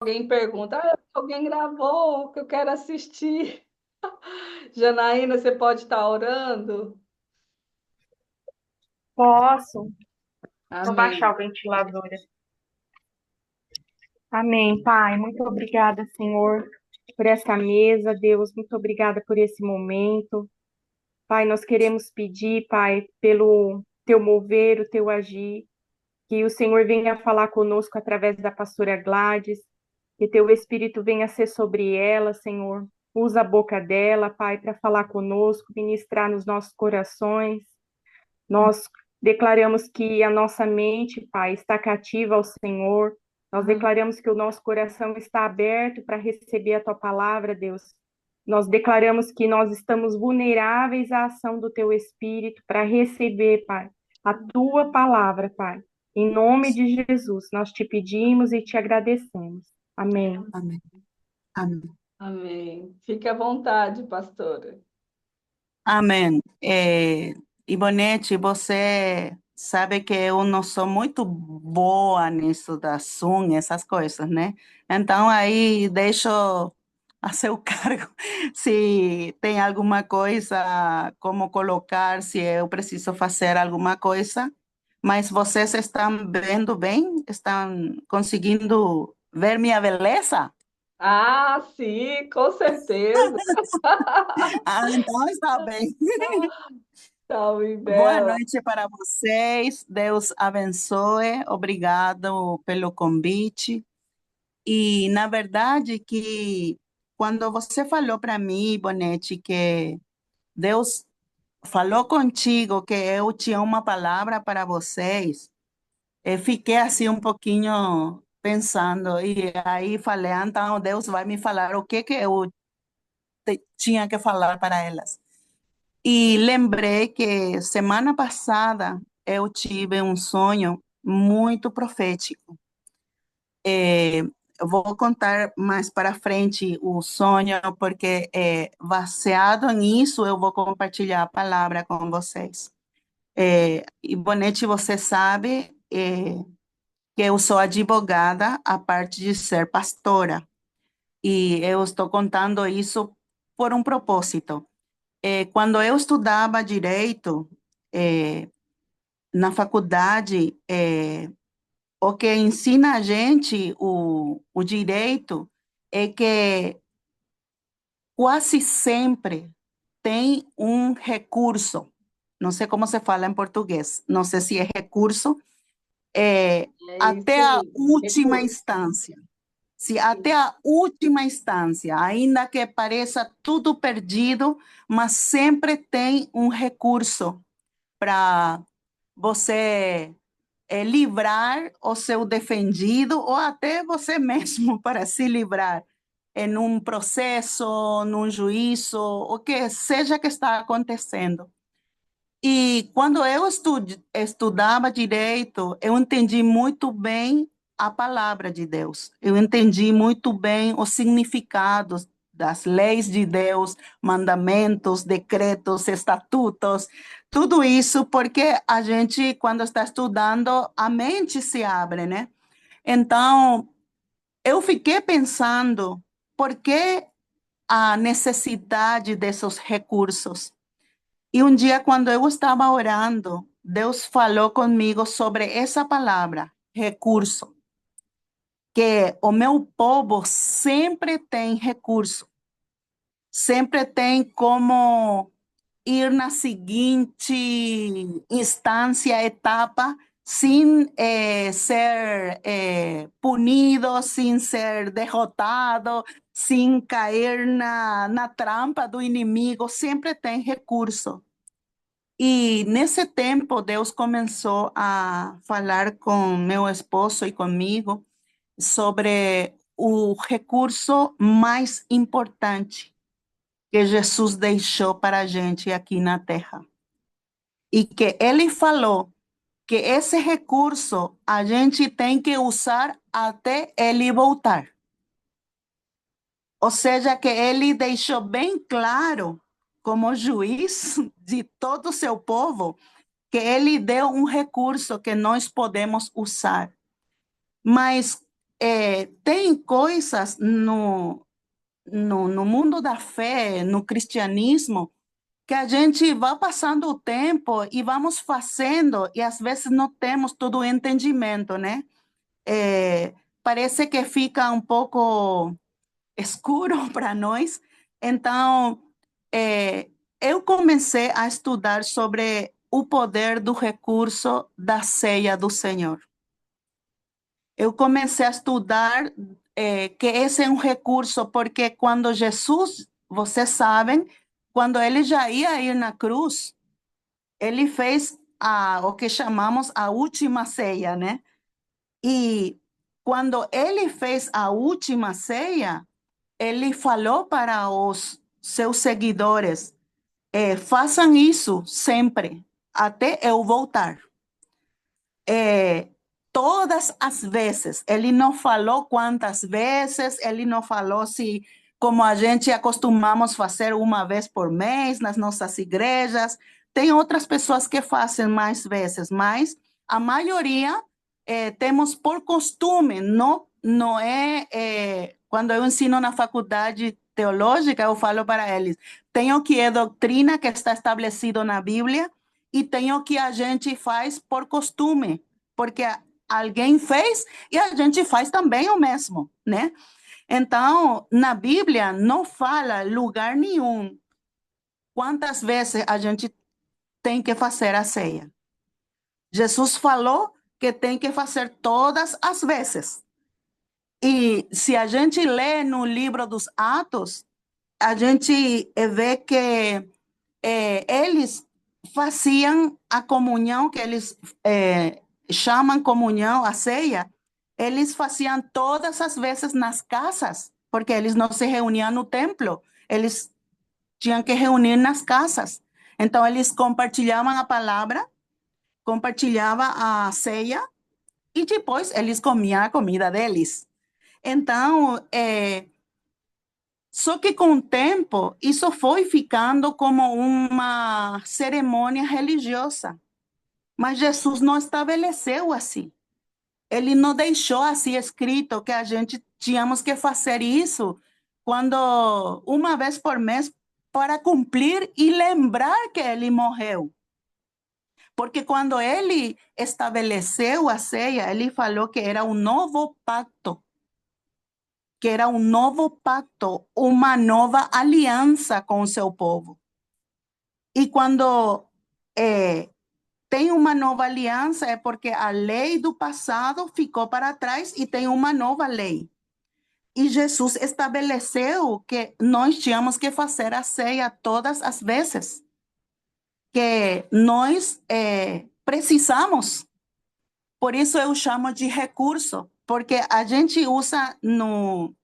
Alguém pergunta, alguém gravou que eu quero assistir. Janaína, você pode estar orando? Posso. Vou baixar Amém. o ventilador. Amém, Pai. Muito obrigada, Senhor, por essa mesa, Deus. Muito obrigada por esse momento. Pai, nós queremos pedir, Pai, pelo teu mover, o teu agir, que o Senhor venha falar conosco através da pastora Gladys, que teu Espírito venha ser sobre ela, Senhor. Usa a boca dela, Pai, para falar conosco, ministrar nos nossos corações. Nós declaramos que a nossa mente, Pai, está cativa ao Senhor. Nós declaramos que o nosso coração está aberto para receber a tua palavra, Deus. Nós declaramos que nós estamos vulneráveis à ação do teu Espírito para receber, Pai, a tua palavra, Pai. Em nome de Jesus, nós te pedimos e te agradecemos. Amém. Amém. Amém. Amém. Fique à vontade, pastora. Amém. Ivonete, você sabe que eu não sou muito boa nisso da Zoom, essas coisas, né? Então, aí deixo a seu cargo se tem alguma coisa, como colocar, se eu preciso fazer alguma coisa. Mas vocês estão vendo bem? Estão conseguindo ver minha beleza? Ah, sim, com certeza. Ah, então está bem. Salve, Boa Bela. noite para vocês. Deus abençoe. Obrigado pelo convite. E, na verdade, que quando você falou para mim, Bonete, que Deus falou contigo, que eu tinha uma palavra para vocês, eu fiquei assim um pouquinho pensando. E aí falei, ah, então Deus vai me falar o que eu tinha que falar para elas. E lembrei que semana passada eu tive um sonho muito profético. Eu vou contar mais para frente o sonho, porque baseado nisso eu vou compartilhar a palavra com vocês. E Bonete, você sabe que eu sou advogada, a parte de ser pastora. E eu estou contando isso por um propósito. Quando eu estudava direito, eh, na faculdade, o que ensina a gente o direito é que quase sempre tem um recurso. Não sei como se fala em português, não sei se é recurso, É até isso a aí. última Recurso. instância. Se até a última instância, ainda que pareça tudo perdido, mas sempre tem um recurso para você livrar o seu defendido ou até você mesmo para se livrar em um processo, num juízo, o que seja que está acontecendo. E quando eu estudava direito, eu entendi muito bem a palavra de Deus. Eu entendi muito bem os significados das leis de Deus, mandamentos, decretos, estatutos, tudo isso porque a gente, quando está estudando, a mente se abre, né? Então, eu fiquei pensando, por que a necessidade desses recursos? E um dia, quando eu estava orando, Deus falou comigo sobre essa palavra, recurso, que o meu povo sempre tem recurso, sempre tem como ir na seguinte instância, etapa, sem ser punido, sem ser derrotado, sem cair na trampa do inimigo, sempre tem recurso. E nesse tempo, Deus começou a falar com meu esposo e comigo sobre o recurso mais importante que Jesus deixou para a gente aqui na Terra. E que ele falou que esse recurso a gente tem que usar até ele voltar. Ou seja, que ele deixou bem claro, como juiz de todo o seu povo, que ele deu um recurso que nós podemos usar. Mas tem coisas no mundo da fé, no cristianismo, que a gente vai passando o tempo e vamos fazendo, e às vezes não temos todo o entendimento, né? Parece que fica um pouco escuro para nós. Então, eu comecei a estudar sobre o poder do recurso da ceia do Senhor. Eu comecei a estudar que esse é um recurso, porque quando Jesus, vocês sabem, quando ele já ia ir na cruz, ele fez o que chamamos a última ceia, né? E quando ele fez a última ceia, ele falou para os seus seguidores: façam isso sempre, até eu voltar. Todas as vezes, ele não falou quantas vezes, ele não falou se, como a gente acostumamos fazer uma vez por mês nas nossas igrejas. Tem outras pessoas que fazem mais vezes, mas a maioria temos por costume, não é, quando eu ensino na faculdade teológica, eu falo para eles, tenho que é doutrina que está estabelecido na Bíblia e tenho que a gente faz por costume, porque alguém fez e a gente faz também o mesmo, né? Então, na Bíblia não fala lugar nenhum quantas vezes a gente tem que fazer a ceia. Jesus falou que tem que fazer todas as vezes. E se a gente lê no livro dos Atos, a gente vê que eles faziam a comunhão, que eles chamam comunhão, a ceia, eles faziam todas as vezes nas casas, porque eles não se reuniam no templo, eles tinham que reunir nas casas. Então, eles compartilhavam a palavra, compartilhavam a ceia, e depois eles comiam a comida deles. Então, só que com o tempo, isso foi ficando como uma cerimônia religiosa. Mas Jesus não estabeleceu assim. Ele não deixou assim escrito que a gente tínhamos que fazer isso quando uma vez por mês para cumprir e lembrar que ele morreu. Porque quando ele estabeleceu a ceia, ele falou que era um novo pacto, que era um novo pacto, uma nova aliança com o seu povo. E quando tem uma nova aliança, é porque a lei do passado ficou para trás e tem uma nova lei. E Jesus estabeleceu que nós tínhamos que fazer a ceia todas as vezes, que nós precisamos. Por isso eu chamo de recurso, porque a gente usa no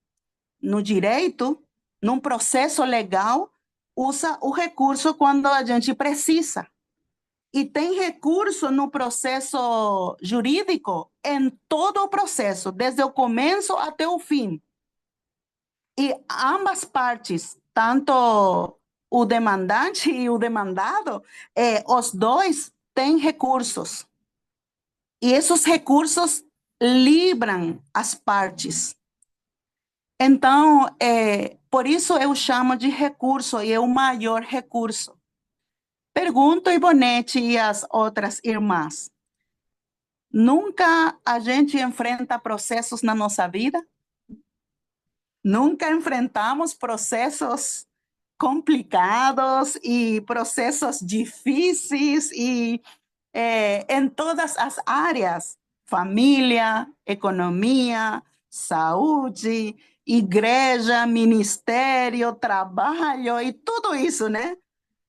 direito, num processo legal, usa o recurso quando a gente precisa. E tem recurso no processo jurídico em todo o processo, desde o começo até o fim. E ambas partes, tanto o demandante e o demandado, os dois têm recursos. E esses recursos livram as partes. Então, por isso eu chamo de recurso, e é o maior recurso. Pergunto, Ivonete e as outras irmãs, nunca a gente enfrenta processos na nossa vida? Nunca enfrentamos processos complicados e processos difíceis e em todas as áreas, família, economia, saúde, igreja, ministério, trabalho e tudo isso, né?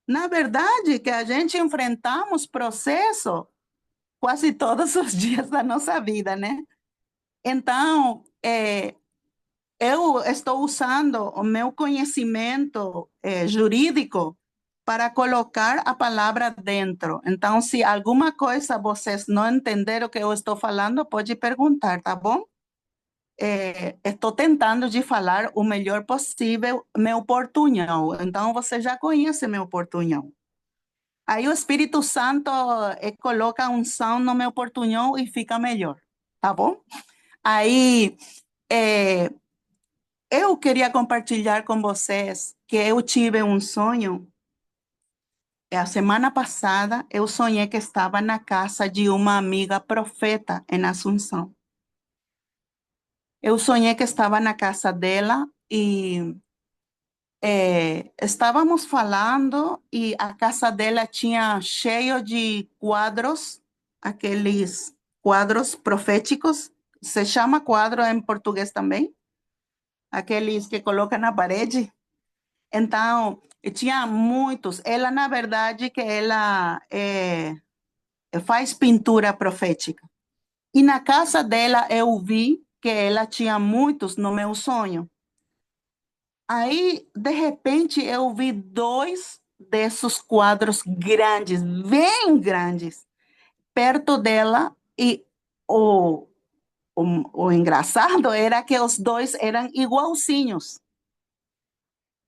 Na verdade, que a gente enfrentamos processo quase todos os dias da nossa vida, né? Então, eu estou usando o meu conhecimento jurídico para colocar a palavra dentro. Então, se alguma coisa vocês não entenderam o que eu estou falando, pode perguntar, tá bom? Estou tentando de falar o melhor possível meu portunhol. Então, você já conhece meu portunhol. Aí o Espírito Santo coloca um som no meu portunhol e fica melhor, tá bom? Aí, é, eu queria compartilhar com vocês que eu tive um sonho. A semana passada, eu sonhei que estava na casa de uma amiga profeta em Assunção. Eu sonhei que estava na casa dela e estávamos falando e a casa dela tinha cheio de quadros, aqueles quadros proféticos. Se chama quadro em português também, aqueles que colocam na parede. Então, tinha muitos. Ela, na verdade, que ela faz pintura profética. E na casa dela eu vi que ela tinha muitos no meu sonho. Aí, de repente, eu vi dois desses quadros grandes, bem grandes, perto dela. E o, o engraçado era que os dois eram igualzinhos.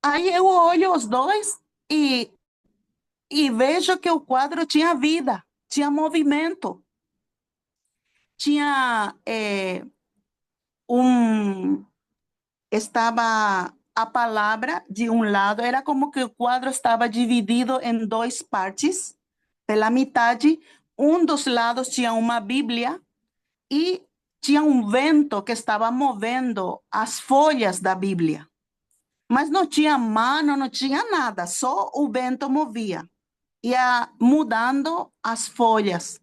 Aí eu olho os dois e, e vejo que o quadro tinha vida, tinha movimento, tinha um. Estava a palavra de um lado, era como que o quadro estava dividido em duas partes. Pela metade, um dos lados tinha uma Bíblia e tinha um vento que estava movendo as folhas da Bíblia. Mas não tinha mano, não tinha nada, só o vento movia. Ia mudando as folhas.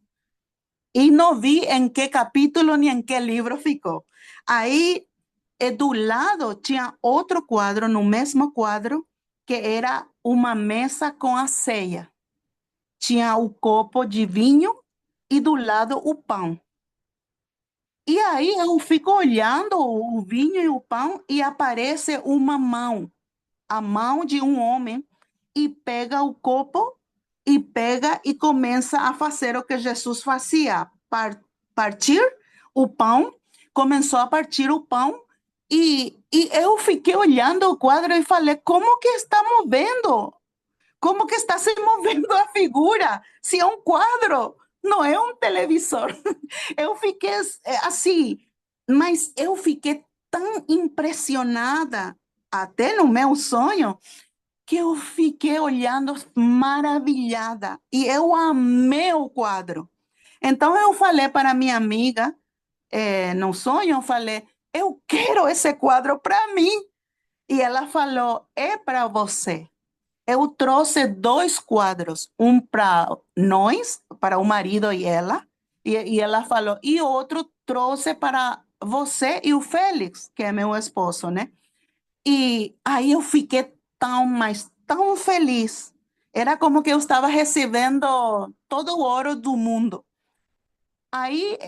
E não vi em que capítulo nem em que livro ficou. Aí, do lado, tinha outro quadro, no mesmo quadro, que era uma mesa com a ceia. Tinha o copo de vinho e do lado o pão. E aí eu fico olhando o vinho e o pão e aparece uma mão, a mão de um homem, e pega o copo e pega e começa a fazer o que Jesus fazia, partir o pão, começou a partir o pão e eu fiquei olhando o quadro e falei, como que está movendo? Como que está se movendo a figura? Se é um quadro, não é um televisor. Eu fiquei assim, mas eu fiquei tão impressionada, até no meu sonho, que eu fiquei olhando maravilhada e eu amei o quadro. Então eu falei para minha amiga, no sonho, eu falei, eu quero esse quadro para mim. E ela falou, é para você. Eu trouxe dois quadros, um para nós, para o marido e ela falou, e outro trouxe para você e o Félix, que é meu esposo, né? E aí eu fiquei tão, mas tão feliz. Era como que eu estava recebendo todo o ouro do mundo. Aí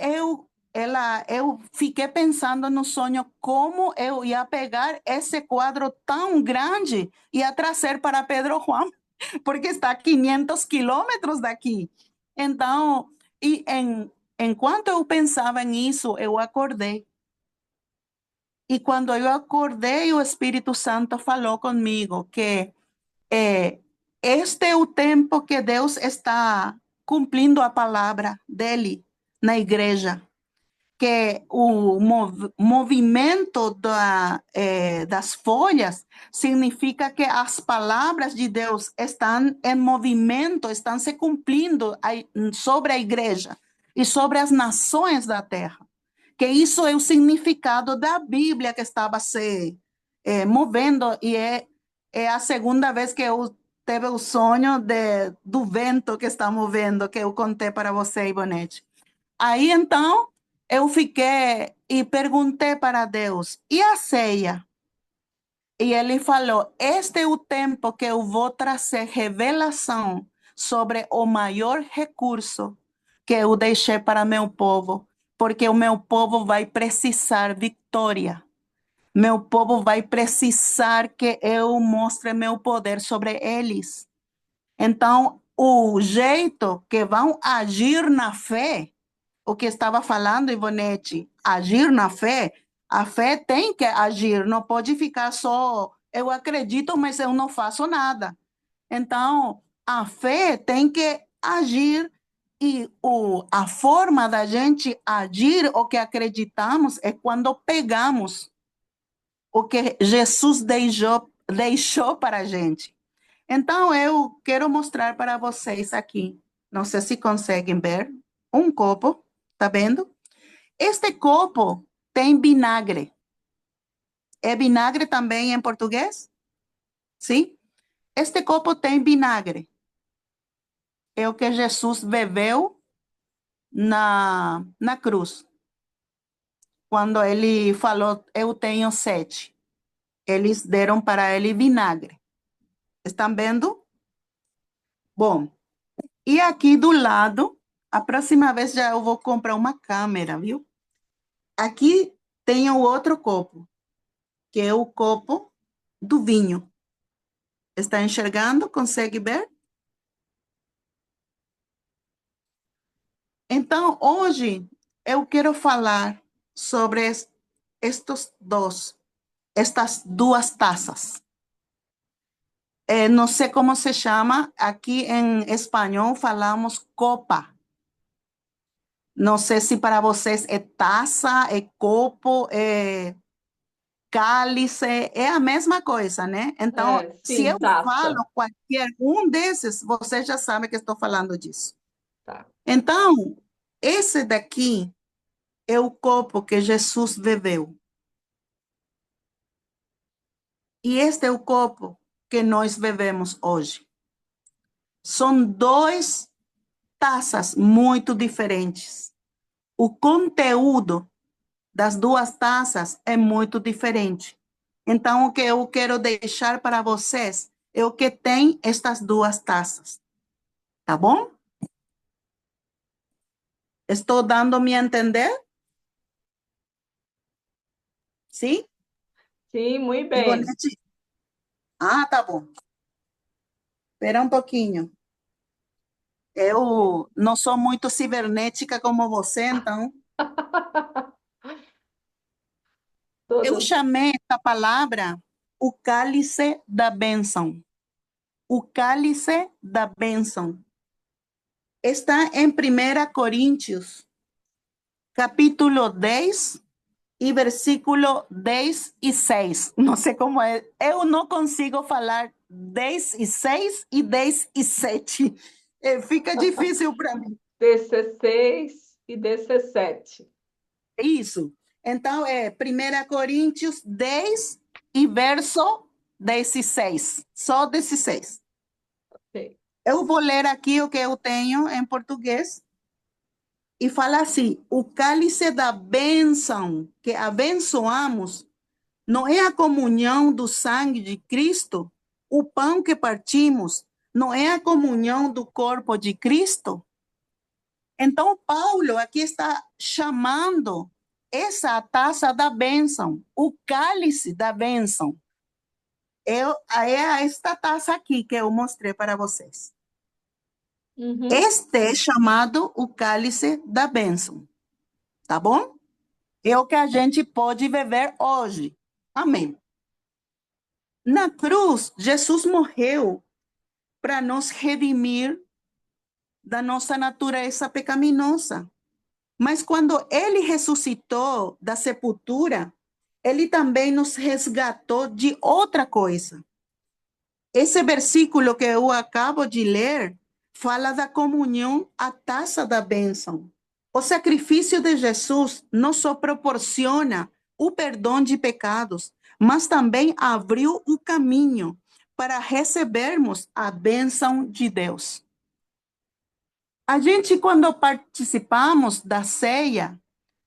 eu fiquei pensando no sonho como eu ia pegar esse quadro tão grande e ia trazer para Pedro Juan, porque está a 500 quilômetros daqui. Então, enquanto eu pensava nisso, eu acordei. E quando eu acordei, o Espírito Santo falou comigo que este é o tempo que Deus está cumprindo a palavra dele na igreja, que o movimento das folhas significa que as palavras de Deus estão em movimento, estão se cumprindo sobre a igreja e sobre as nações da terra. Que isso é o significado da Bíblia que estava se movendo, e é a segunda vez que eu teve o sonho do vento que está movendo, que eu contei para você, Ivonete. Aí então eu fiquei e perguntei para Deus, e a ceia? E ele falou, este é o tempo que eu vou trazer revelação sobre o maior recurso que eu deixei para meu povo, porque o meu povo vai precisar vitória. Meu povo vai precisar que eu mostre meu poder sobre eles. Então, o jeito que vão agir na fé, o que estava falando, Ivonete, agir na fé, a fé tem que agir, não pode ficar só, eu acredito, mas eu não faço nada. Então, a fé tem que agir E a forma da gente agir o que acreditamos é quando pegamos o que Jesus deixou para a gente. Então, eu quero mostrar para vocês aqui, não sei se conseguem ver, um copo, tá vendo? Este copo tem vinagre. É vinagre também em português? Sim? Este copo tem vinagre. É o que Jesus bebeu na cruz. Quando ele falou, eu tenho sede. Eles deram para ele vinagre. Estão vendo? Bom, e aqui do lado, a próxima vez já eu vou comprar uma câmera, viu? Aqui tem o outro copo, que é o copo do vinho. Está enxergando? Consegue ver? Então, hoje eu quero falar sobre estas duas taças. Não sei como se chama, aqui em espanhol falamos copa. Não sei se para vocês é taça, é copo, é cálice, é a mesma coisa, né? Então, se eu Sim, taça. falo qualquer um desses, você já sabe que estou falando disso. Tá. Então, esse daqui é o copo que Jesus bebeu. E este é o copo que nós bebemos hoje. São duas taças muito diferentes. O conteúdo das duas taças é muito diferente. Então, o que eu quero deixar para vocês é o que tem estas duas taças. Tá bom? Estou dando-me a entender? Sim? Sim, muito bem. Ivonete? Ah, tá bom. Espera um pouquinho. Eu não sou muito cibernética como você, então. Eu Todas. chamei essa palavra o cálice da bênção. O cálice da bênção. Está em 1 Coríntios, capítulo 10 e versículo 10 e 6. Não sei como é. Eu não consigo falar 10 e 6 e 10 e 7. Fica difícil para mim. 16 e 17. Isso. Então, é 1 Coríntios 10 e verso 16. Só 16. Ok. Eu vou ler aqui o que eu tenho em português. E fala assim: o cálice da bênção que abençoamos não é a comunhão do sangue de Cristo? O pão que partimos não é a comunhão do corpo de Cristo? Então, Paulo aqui está chamando essa taça da bênção, o cálice da bênção. É esta taça aqui que eu mostrei para vocês. Uhum. Este é chamado o cálice da bênção, tá bom? É o que a gente pode beber hoje. Amém. Na cruz, Jesus morreu para nos redimir da nossa natureza pecaminosa. Mas quando ele ressuscitou da sepultura, ele também nos resgatou de outra coisa. Esse versículo que eu acabo de ler fala da comunhão, a taça da bênção. O sacrifício de Jesus não só proporciona o perdão de pecados, mas também abriu o caminho para recebermos a bênção de Deus. A gente, quando participamos da ceia,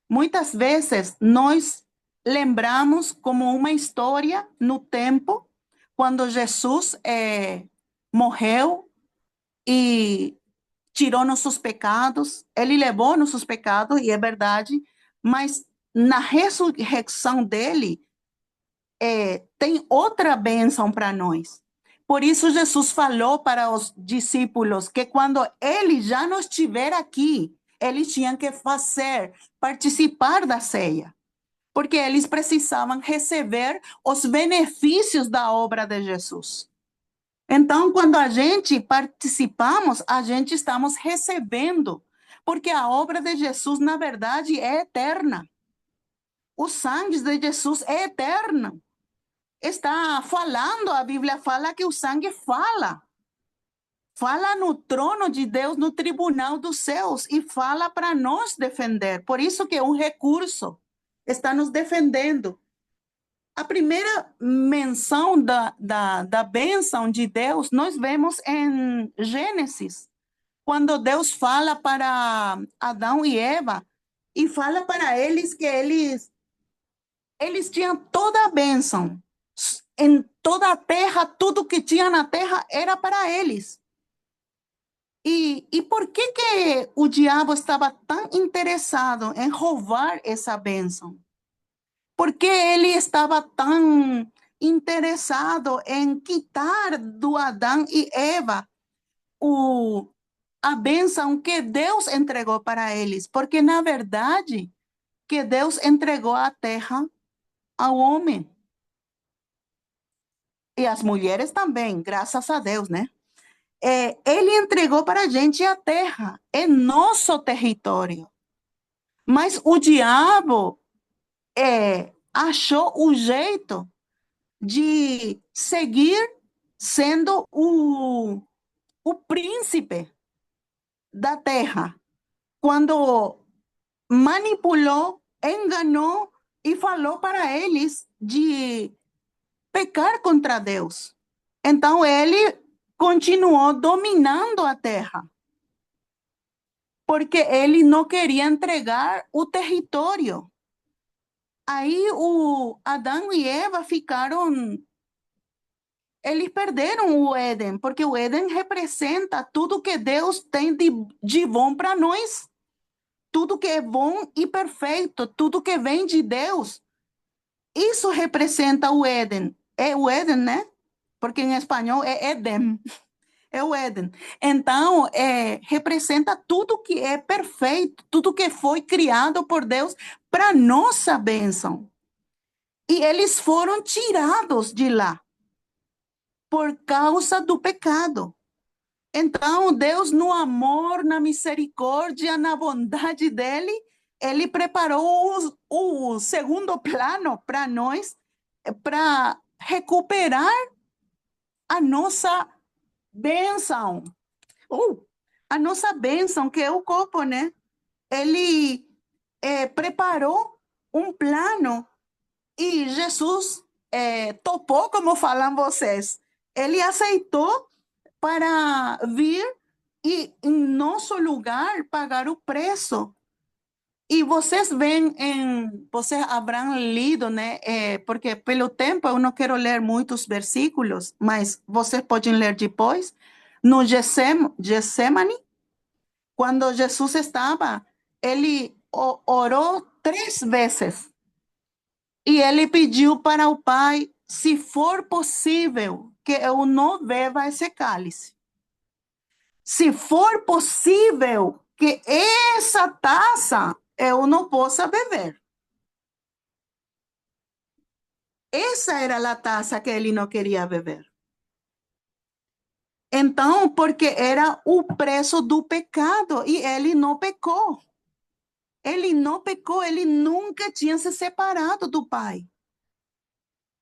muitas vezes nós lembramos como uma história no tempo, quando Jesus morreu e tirou nossos pecados, ele levou nossos pecados, e é verdade, mas na ressurreição dele, tem outra bênção para nós. Por isso, Jesus falou para os discípulos que quando ele já não estiver aqui, eles tinham que participar da ceia, porque eles precisavam receber os benefícios da obra de Jesus. Então, quando a gente participamos, a gente estamos recebendo, porque a obra de Jesus, na verdade, é eterna. O sangue de Jesus é eterno. Está falando, a Bíblia fala que o sangue fala. Fala no trono de Deus, no tribunal dos céus, e fala para nos defender. Por isso que é um recurso está nos defendendo. A primeira menção da bênção de Deus, nós vemos em Gênesis, quando Deus fala para Adão e Eva, e fala para eles que eles tinham toda a bênção. Em toda a terra, tudo que tinha na terra era para eles. E por que o diabo estava tão interessado em roubar essa bênção? Por que ele estava tão interessado em quitar do Adão e Eva a bênção que Deus entregou para eles? Porque, na verdade, que Deus entregou a terra ao homem. E as mulheres também, graças a Deus, né? Ele entregou para a gente a terra, é nosso território. Mas o diabo achou o jeito de seguir sendo o príncipe da terra, quando manipulou, enganou e falou para eles de pecar contra Deus. Então ele continuou dominando a terra, porque ele não queria entregar o território. Aí o Adão e Eva eles perderam o Éden, porque o Éden representa tudo que Deus tem de bom para nós. Tudo que é bom e perfeito, tudo que vem de Deus. Isso representa o Éden. É o Éden, né? Porque em espanhol é Éden. É o Éden. Então, representa tudo que é perfeito, tudo que foi criado por Deus para nossa bênção. E eles foram tirados de lá por causa do pecado. Então, Deus, no amor, na misericórdia, na bondade dele, ele preparou o segundo plano para nós, para recuperar a nossa bênção. A nossa bênção, que é o corpo, né? Ele preparou um plano e Jesus topou, como falam vocês. Ele aceitou para vir e, em nosso lugar, pagar o preço. E vocês veem, vocês habrão lido, né? Porque pelo tempo eu não quero ler muitos versículos, mas vocês podem ler depois. No Getsemane, quando Jesus estava, ele orou 3 vezes. E ele pediu para o Pai, se for possível, que eu não beba esse cálice. Se for possível que essa taça eu não possa beber. Essa era a taça que ele não queria beber. Então, porque era o preço do pecado e ele não pecou. Ele não pecou, ele nunca tinha se separado do Pai.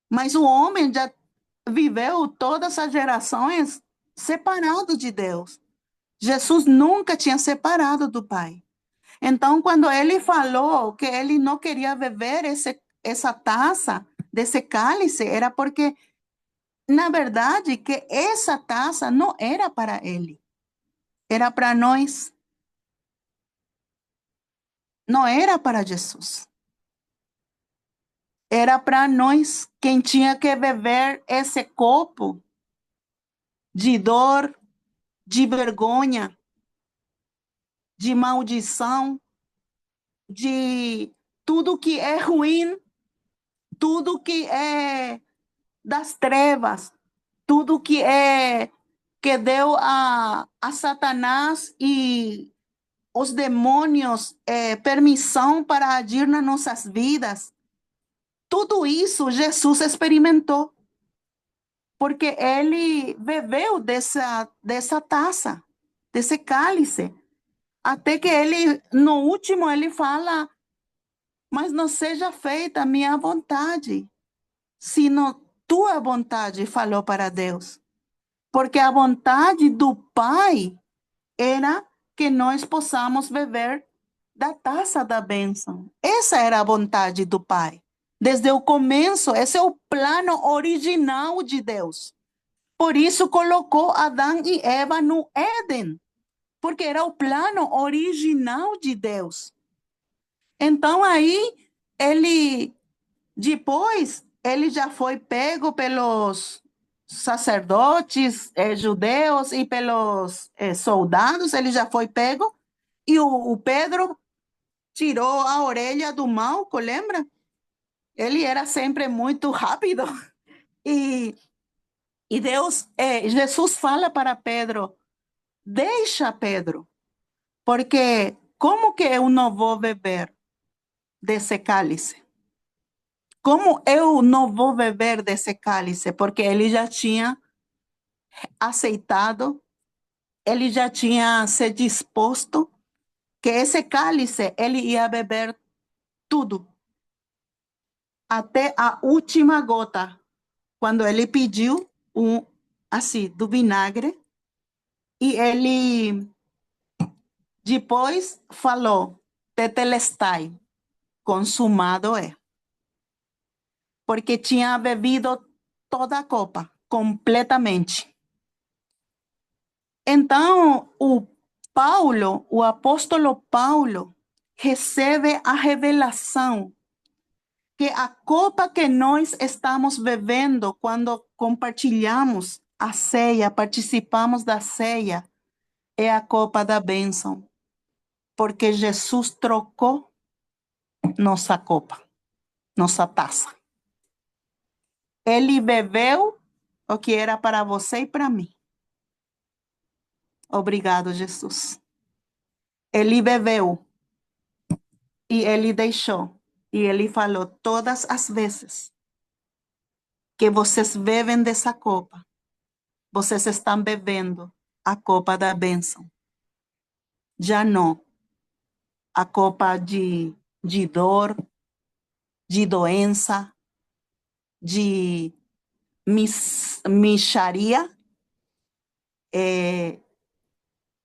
Mas o homem já viveu todas as gerações separado de Deus. Jesus nunca tinha separado do Pai. Então, quando ele falou que ele não queria beber essa taça desse cálice, era porque, na verdade, que essa taça não era para ele, era para nós. Não era para Jesus. Era para nós quem tinha que beber esse copo de dor, de vergonha, de maldição, de tudo que é ruim, tudo que é das trevas, tudo que deu a Satanás e os demônios permissão para agir nas nossas vidas. Tudo isso Jesus experimentou. porque ele bebeu dessa taça, desse cálice. Até que ele, no último, ele fala, mas não seja feita a minha vontade, sino tua vontade, falou para Deus. Porque a vontade do Pai era que nós possamos beber da taça da bênção. Essa era a vontade do Pai. Desde o começo, esse é o plano original de Deus. Por isso colocou Adão e Eva no Éden, porque era o plano original de Deus. Então aí depois ele já foi pego pelos sacerdotes judeus e pelos soldados, ele já foi pego, e o Pedro tirou a orelha do Malco, lembra? Ele era sempre muito rápido. E, Jesus fala para Pedro, deixa Pedro, porque como que eu não vou beber desse cálice? Como eu não vou beber desse cálice? Porque ele já tinha aceitado, ele já tinha se disposto que esse cálice ele ia beber tudo, até a última gota, quando ele pediu assim, do vinagre, e ele depois falou, tetelestai, consumado é. Porque tinha bebido toda a copa, completamente. Então, o apóstolo Paulo, recebe a revelação que a copa que nós estamos bebendo quando compartilhamos a ceia, participamos da ceia, é a copa da bênção, porque Jesus trocou nossa copa, nossa taça. Ele bebeu o que era para você e para mim. Obrigado, Jesus. Ele bebeu e ele deixou. E ele falou, todas as vezes que vocês bebem dessa copa, vocês estão bebendo a copa da bênção. Já não a copa de dor, de doença, de mixaria.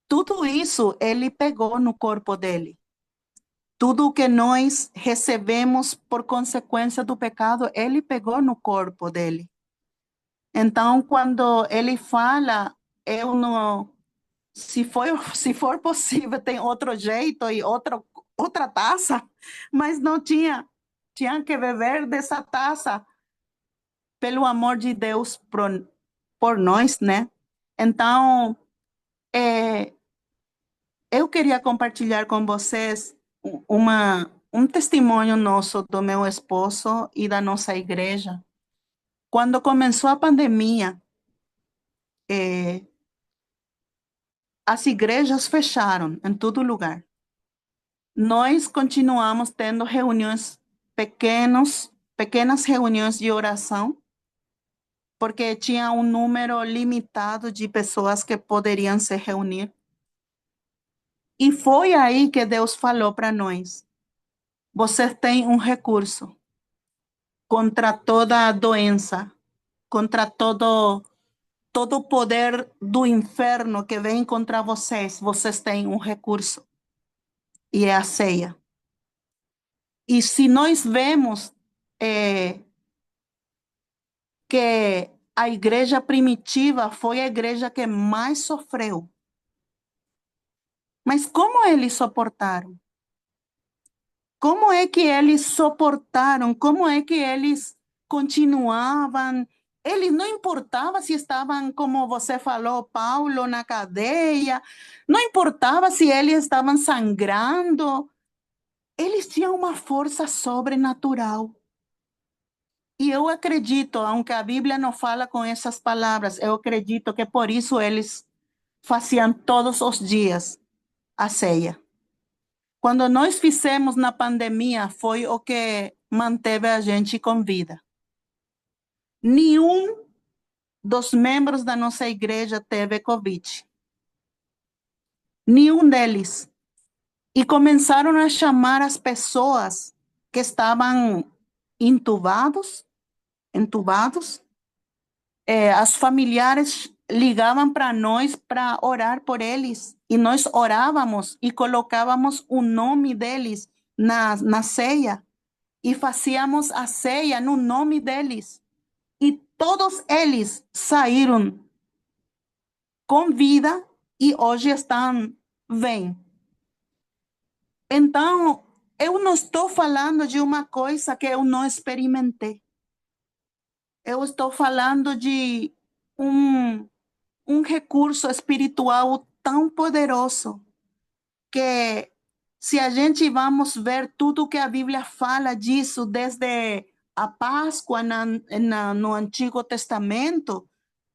Tudo isso ele pegou no corpo dele. Tudo o que nós recebemos por consequência do pecado, ele pegou no corpo dele. Então, quando ele fala, eu não, se for possível, tem outro jeito e outra taça, mas não tinha que beber dessa taça pelo amor de Deus por nós, né? Então, eu queria compartilhar com vocês um testemunho nosso do meu esposo e da nossa igreja. Quando começou a pandemia, as igrejas fecharam em todo lugar. Nós continuamos tendo reuniões pequenas reuniões de oração, porque tinha um número limitado de pessoas que poderiam se reunir. E foi aí que Deus falou para nós: vocês têm um recurso contra toda a doença, contra todo o poder do inferno que vem contra vocês. Vocês têm um recurso, e é a ceia. E se nós vemos que a igreja primitiva foi a igreja que mais sofreu. Mas como eles suportaram? Como é que eles suportaram? Como é que eles continuavam? Eles não importava se estavam, como você falou, Paulo, na cadeia. Não importava se eles estavam sangrando. Eles tinham uma força sobrenatural. E eu acredito, aunque a Bíblia não fala com essas palavras, eu acredito que por isso eles faziam todos os dias a ceia. Quando nós fizemos na pandemia, foi o que manteve a gente com vida. Nenhum dos membros da nossa igreja teve Covid. Nenhum deles. E começaram a chamar as pessoas que estavam entubados, as familiares ligavam para nós para orar por eles. E nós orávamos e colocávamos o nome deles na ceia. E fazíamos a ceia no nome deles. E todos eles saíram com vida e hoje estão bem. Então, eu não estou falando de uma coisa que eu não experimentei. Eu estou falando de um recurso espiritual tão poderoso que, se a gente vamos ver tudo que a Bíblia fala disso, desde a Páscoa no Antigo Testamento,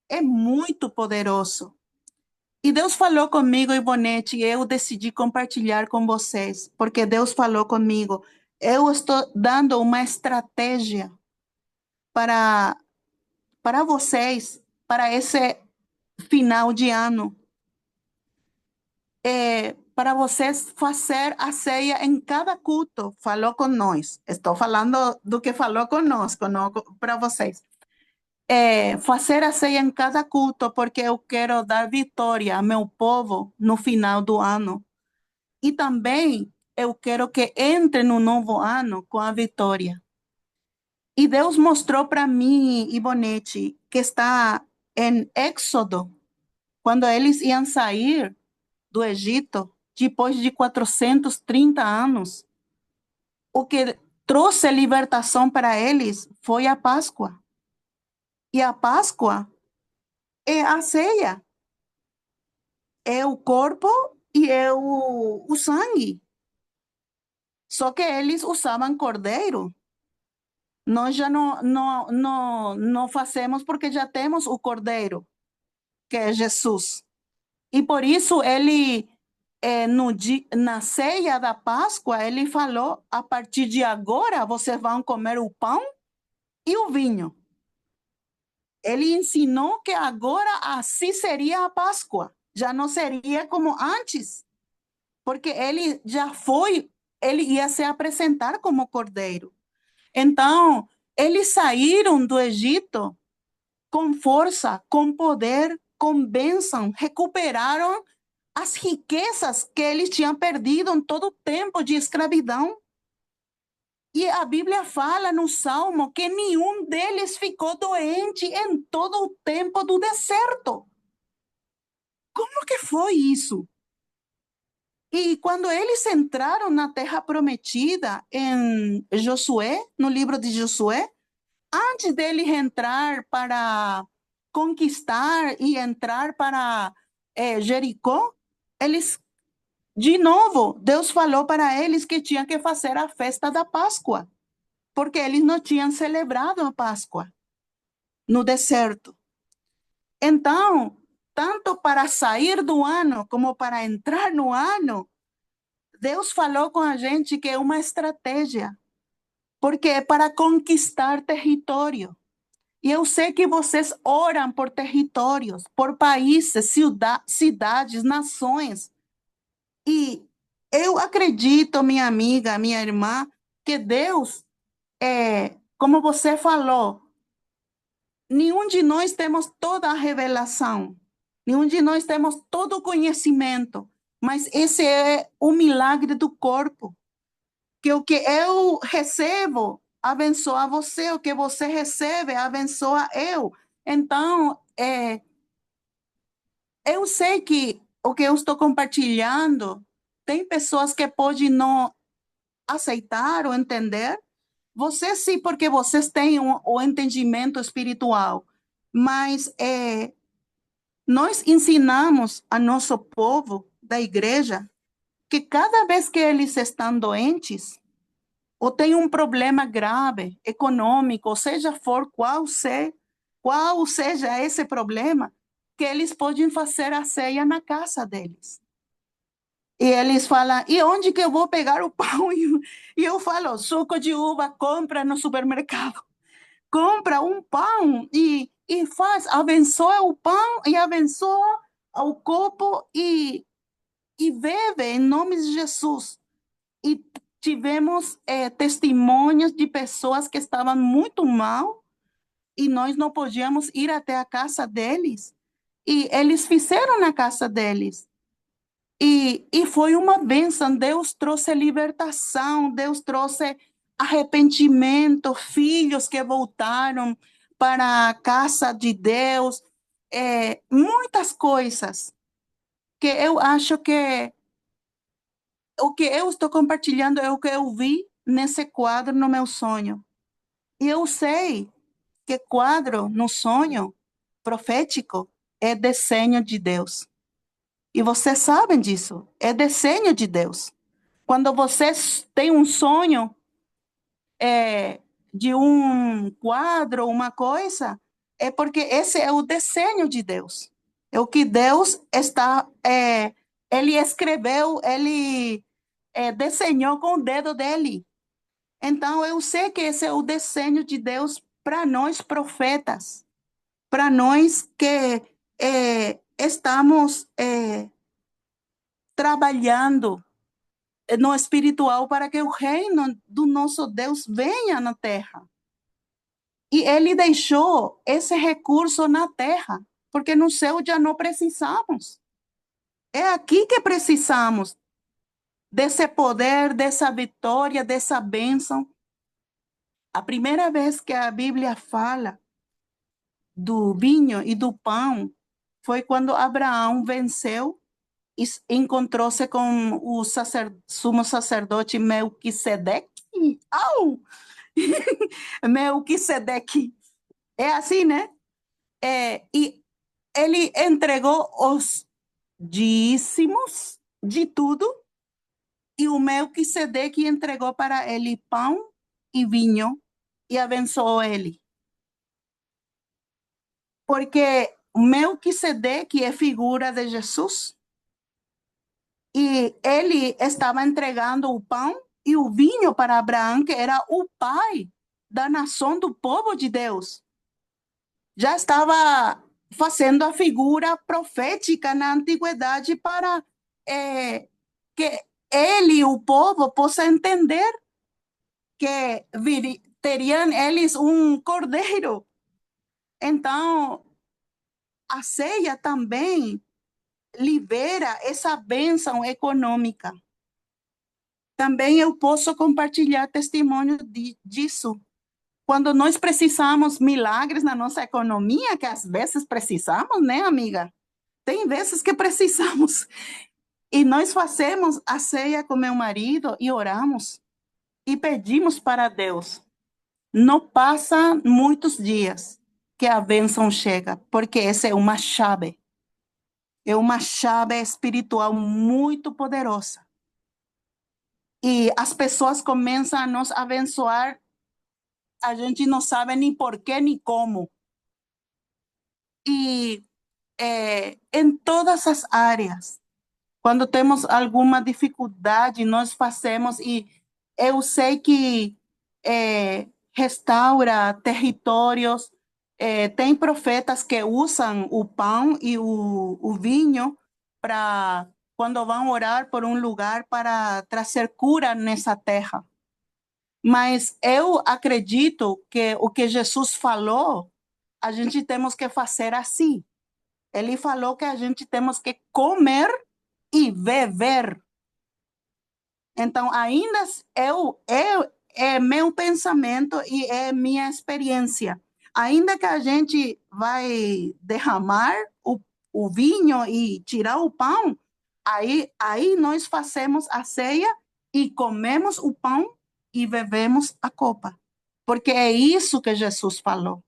é muito poderoso. E Deus falou comigo, Ivonete, e eu decidi compartilhar com vocês, porque Deus falou comigo. Eu estou dando uma estratégia para vocês, para esse final de ano. Para vocês fazer a ceia em cada culto. Falou com nós. Estou falando do que falou conosco, para vocês. Fazer a ceia em cada culto, porque eu quero dar vitória ao meu povo no final do ano. E também eu quero que entre no novo ano com a vitória. E Deus mostrou para mim, Ivonete, que está em Éxodo, quando eles iam sair do Egito, depois de 430 anos, o que trouxe libertação para eles foi a Páscoa. E a Páscoa é a ceia, é o corpo e é o sangue. Só que eles usavam cordeiro. Nós já não fazemos porque já temos o cordeiro, que é Jesus. E por isso ele, na ceia da Páscoa, ele falou: a partir de agora vocês vão comer o pão e o vinho. Ele ensinou que agora assim seria a Páscoa, já não seria como antes, porque ele já foi, ele ia se apresentar como cordeiro. Então, eles saíram do Egito com força, com poder, com bênção, recuperaram as riquezas que eles tinham perdido em todo o tempo de escravidão. E a Bíblia fala no Salmo que nenhum deles ficou doente em todo o tempo do deserto. Como que foi isso? E quando eles entraram na terra prometida, em Josué, no livro de Josué, antes deles entrar para conquistar e entrar para Jericó, eles, de novo, Deus falou para eles que tinham que fazer a festa da Páscoa, porque eles não tinham celebrado a Páscoa no deserto. Então, tanto para sair do ano como para entrar no ano, Deus falou com a gente que é uma estratégia, porque é para conquistar território. E eu sei que vocês oram por territórios, por países, cidades, nações. E eu acredito, minha amiga, minha irmã, que Deus, como você falou, nenhum de nós temos toda a revelação, nenhum de nós temos todo o conhecimento, mas esse é o milagre do corpo, que o que eu recebo abençoa você, o que você recebe abençoa eu. Então, eu sei que o que eu estou compartilhando, tem pessoas que podem não aceitar ou entender. Vocês sim, porque vocês têm o entendimento espiritual. Mas nós ensinamos a nosso povo da igreja que cada vez que eles estão doentes, ou tem um problema grave, econômico, ou seja for qual seja esse problema, que eles podem fazer a ceia na casa deles. E eles falam: e onde que eu vou pegar o pão? E eu falo: suco de uva, compra no supermercado. Compra um pão e e abençoa o pão e abençoa o copo e bebe em nome de Jesus. E tivemos testemunhos de pessoas que estavam muito mal e nós não podíamos ir até a casa deles. E eles fizeram na casa deles. E foi uma bênção. Deus trouxe libertação, Deus trouxe arrependimento, filhos que voltaram para a casa de Deus, muitas coisas que eu acho que o que eu estou compartilhando é o que eu vi nesse quadro no meu sonho. E eu sei que quadro no sonho profético é desenho de Deus. E vocês sabem disso, é desenho de Deus. Quando vocês têm um sonho de um quadro, uma coisa, é porque esse é o desenho de Deus. É o que Deus está, ele escreveu, ele desenhou com o dedo dele. Então, eu sei que esse é o desenho de Deus para nós profetas, para nós que estamos trabalhando no espiritual para que o reino do nosso Deus venha na terra. E ele deixou esse recurso na terra, porque no céu já não precisamos. É aqui que precisamos desse poder, dessa vitória, dessa bênção. A primeira vez que a Bíblia fala do vinho e do pão foi quando Abraão venceu e encontrou-se com o sumo sacerdote Melquisedeque. Au! Melquisedeque. É assim, né? E ele entregou os dízimos de tudo e o Melquisedeque entregou para ele pão e vinho e abençoou ele. Porque Melquisedeque é figura de Jesus e ele estava entregando o pão e o vinho para Abraão, que era o pai da nação do povo de Deus. Já estava fazendo a figura profética na antiguidade para que ele, o povo, possa entender que teriam eles um cordeiro. Então, a ceia também libera essa bênção econômica. Também eu posso compartilhar testemunho disso. Quando nós precisamos milagres na nossa economia, que às vezes precisamos, né, amiga? Tem vezes que precisamos. E nós fazemos a ceia com meu marido e oramos e pedimos para Deus. Não passa muitos dias que a bênção chega, porque essa é uma chave. É uma chave espiritual muito poderosa. E as pessoas começam a nos abençoar, a gente não sabe nem porquê, nem como. E em todas as áreas, quando temos alguma dificuldade, nós fazemos, e eu sei que restaura territórios, tem profetas que usam o pão e o vinho para, quando vão orar por um lugar, para trazer cura nessa terra. Mas eu acredito que o que Jesus falou, a gente temos que fazer assim. Ele falou que a gente temos que comer e beber. Então, ainda é meu pensamento e é minha experiência. Ainda que a gente vai derramar o vinho e tirar o pão, aí nós fazemos a ceia e comemos o pão e bebemos a copa. Porque é isso que Jesus falou.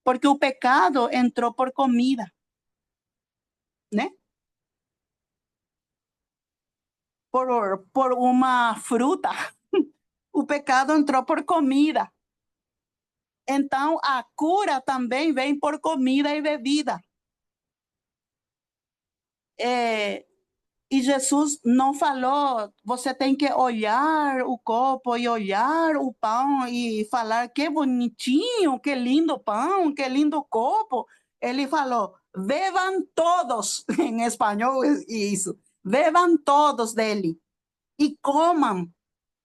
Porque o pecado entrou por comida, né? Por uma fruta. O pecado entrou por comida. Então, a cura também vem por comida e bebida. E Jesus não falou, você tem que olhar o copo e olhar o pão e falar que bonitinho, que lindo pão, que lindo copo. Ele falou, bebam todos, em espanhol isso, bebam todos dele e comam.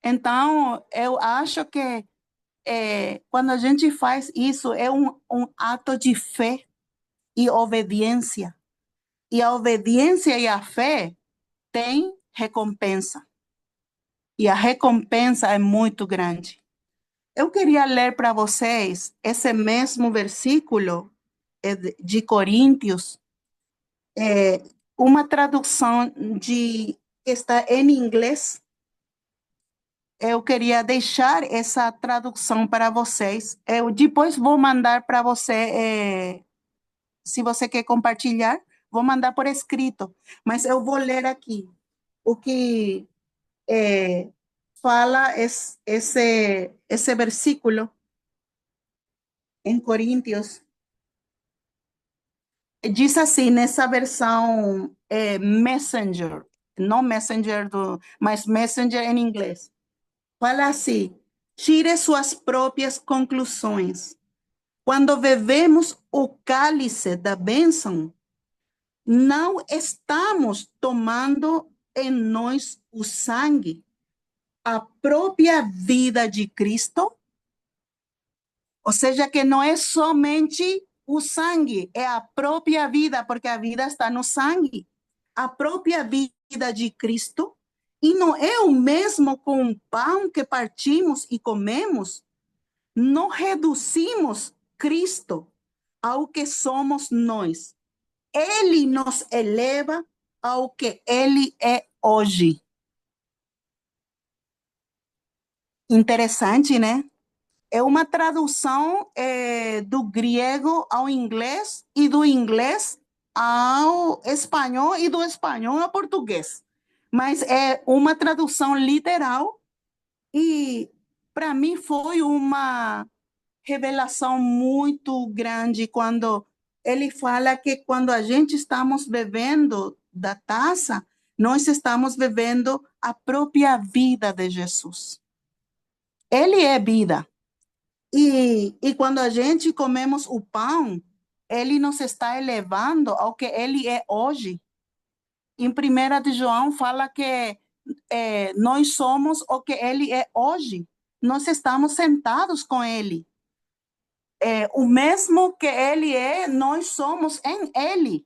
Então, eu acho que quando a gente faz isso, é um ato de fé e obediência. E a obediência e a fé têm recompensa. E a recompensa é muito grande. Eu queria ler para vocês esse mesmo versículo de Coríntios, uma tradução que está em inglês. Eu queria deixar essa tradução para vocês. Eu depois vou mandar para você, se você quer compartilhar, vou mandar por escrito. Mas eu vou ler aqui o que fala esse versículo em Coríntios. Diz assim, nessa versão Messenger, não Messenger, mas Messenger em inglês. Fala assim, tire suas próprias conclusões. Quando bebemos o cálice da bênção, não estamos tomando em nós o sangue, a própria vida de Cristo. Ou seja, que não é somente o sangue, é a própria vida, porque a vida está no sangue. A própria vida de Cristo. E não é o mesmo com o pão que partimos e comemos. Não reduzimos Cristo ao que somos nós. Ele nos eleva ao que ele é hoje. Interessante, né? É uma tradução do grego ao inglês e do inglês ao espanhol e do espanhol ao português. Mas é uma tradução literal e para mim foi uma revelação muito grande quando ele fala que quando a gente estamos bebendo da taça, nós estamos bebendo a própria vida de Jesus. Ele é vida. E quando a gente comemos o pão, ele nos está elevando ao que ele é hoje. Em 1 de João fala que nós somos o que ele é hoje. Nós estamos sentados com ele. O mesmo que ele é, nós somos em ele.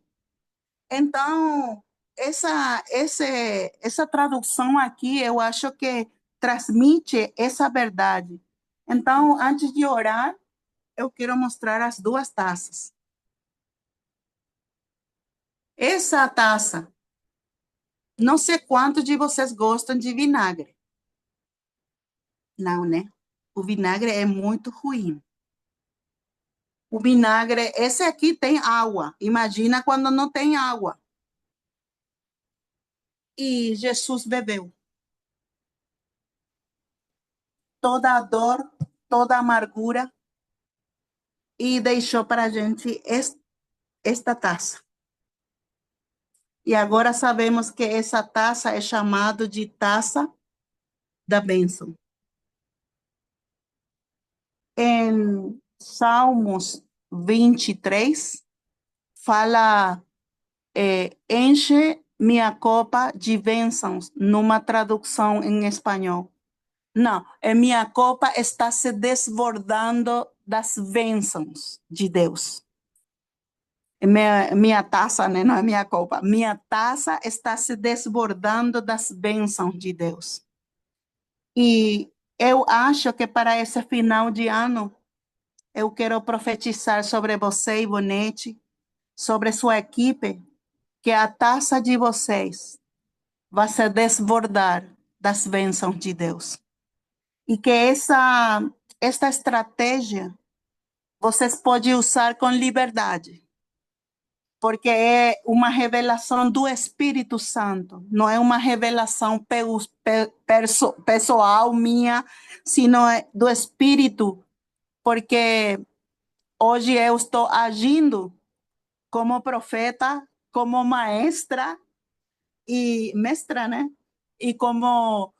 Então, essa tradução aqui, eu acho que transmite essa verdade. Então, antes de orar, eu quero mostrar as duas taças. Essa taça, não sei quantos de vocês gostam de vinagre. Não, né? O vinagre é muito ruim. O vinagre, esse aqui tem água. Imagina quando não tem água. E Jesus bebeu. Toda a dor, toda a amargura e deixou para a gente esta taça. E agora sabemos que essa taça é chamada de taça da bênção. Em Salmos 23, fala, enche minha copa de bênçãos, numa tradução em espanhol. Não, minha copa está se desbordando das bênçãos de Deus. Minha taça, né? Não é minha copa. Minha taça está se desbordando das bênçãos de Deus. E eu acho que para esse final de ano, eu quero profetizar sobre você, Ivonete, sobre sua equipe, que a taça de vocês vai se desbordar das bênçãos de Deus. E que esta estratégia vocês podem usar com liberdade, porque é uma revelação do Espírito Santo, não é uma revelação pessoal minha, sino do Espírito, porque hoje eu estou agindo como profeta, como maestra, e mestra, né? E como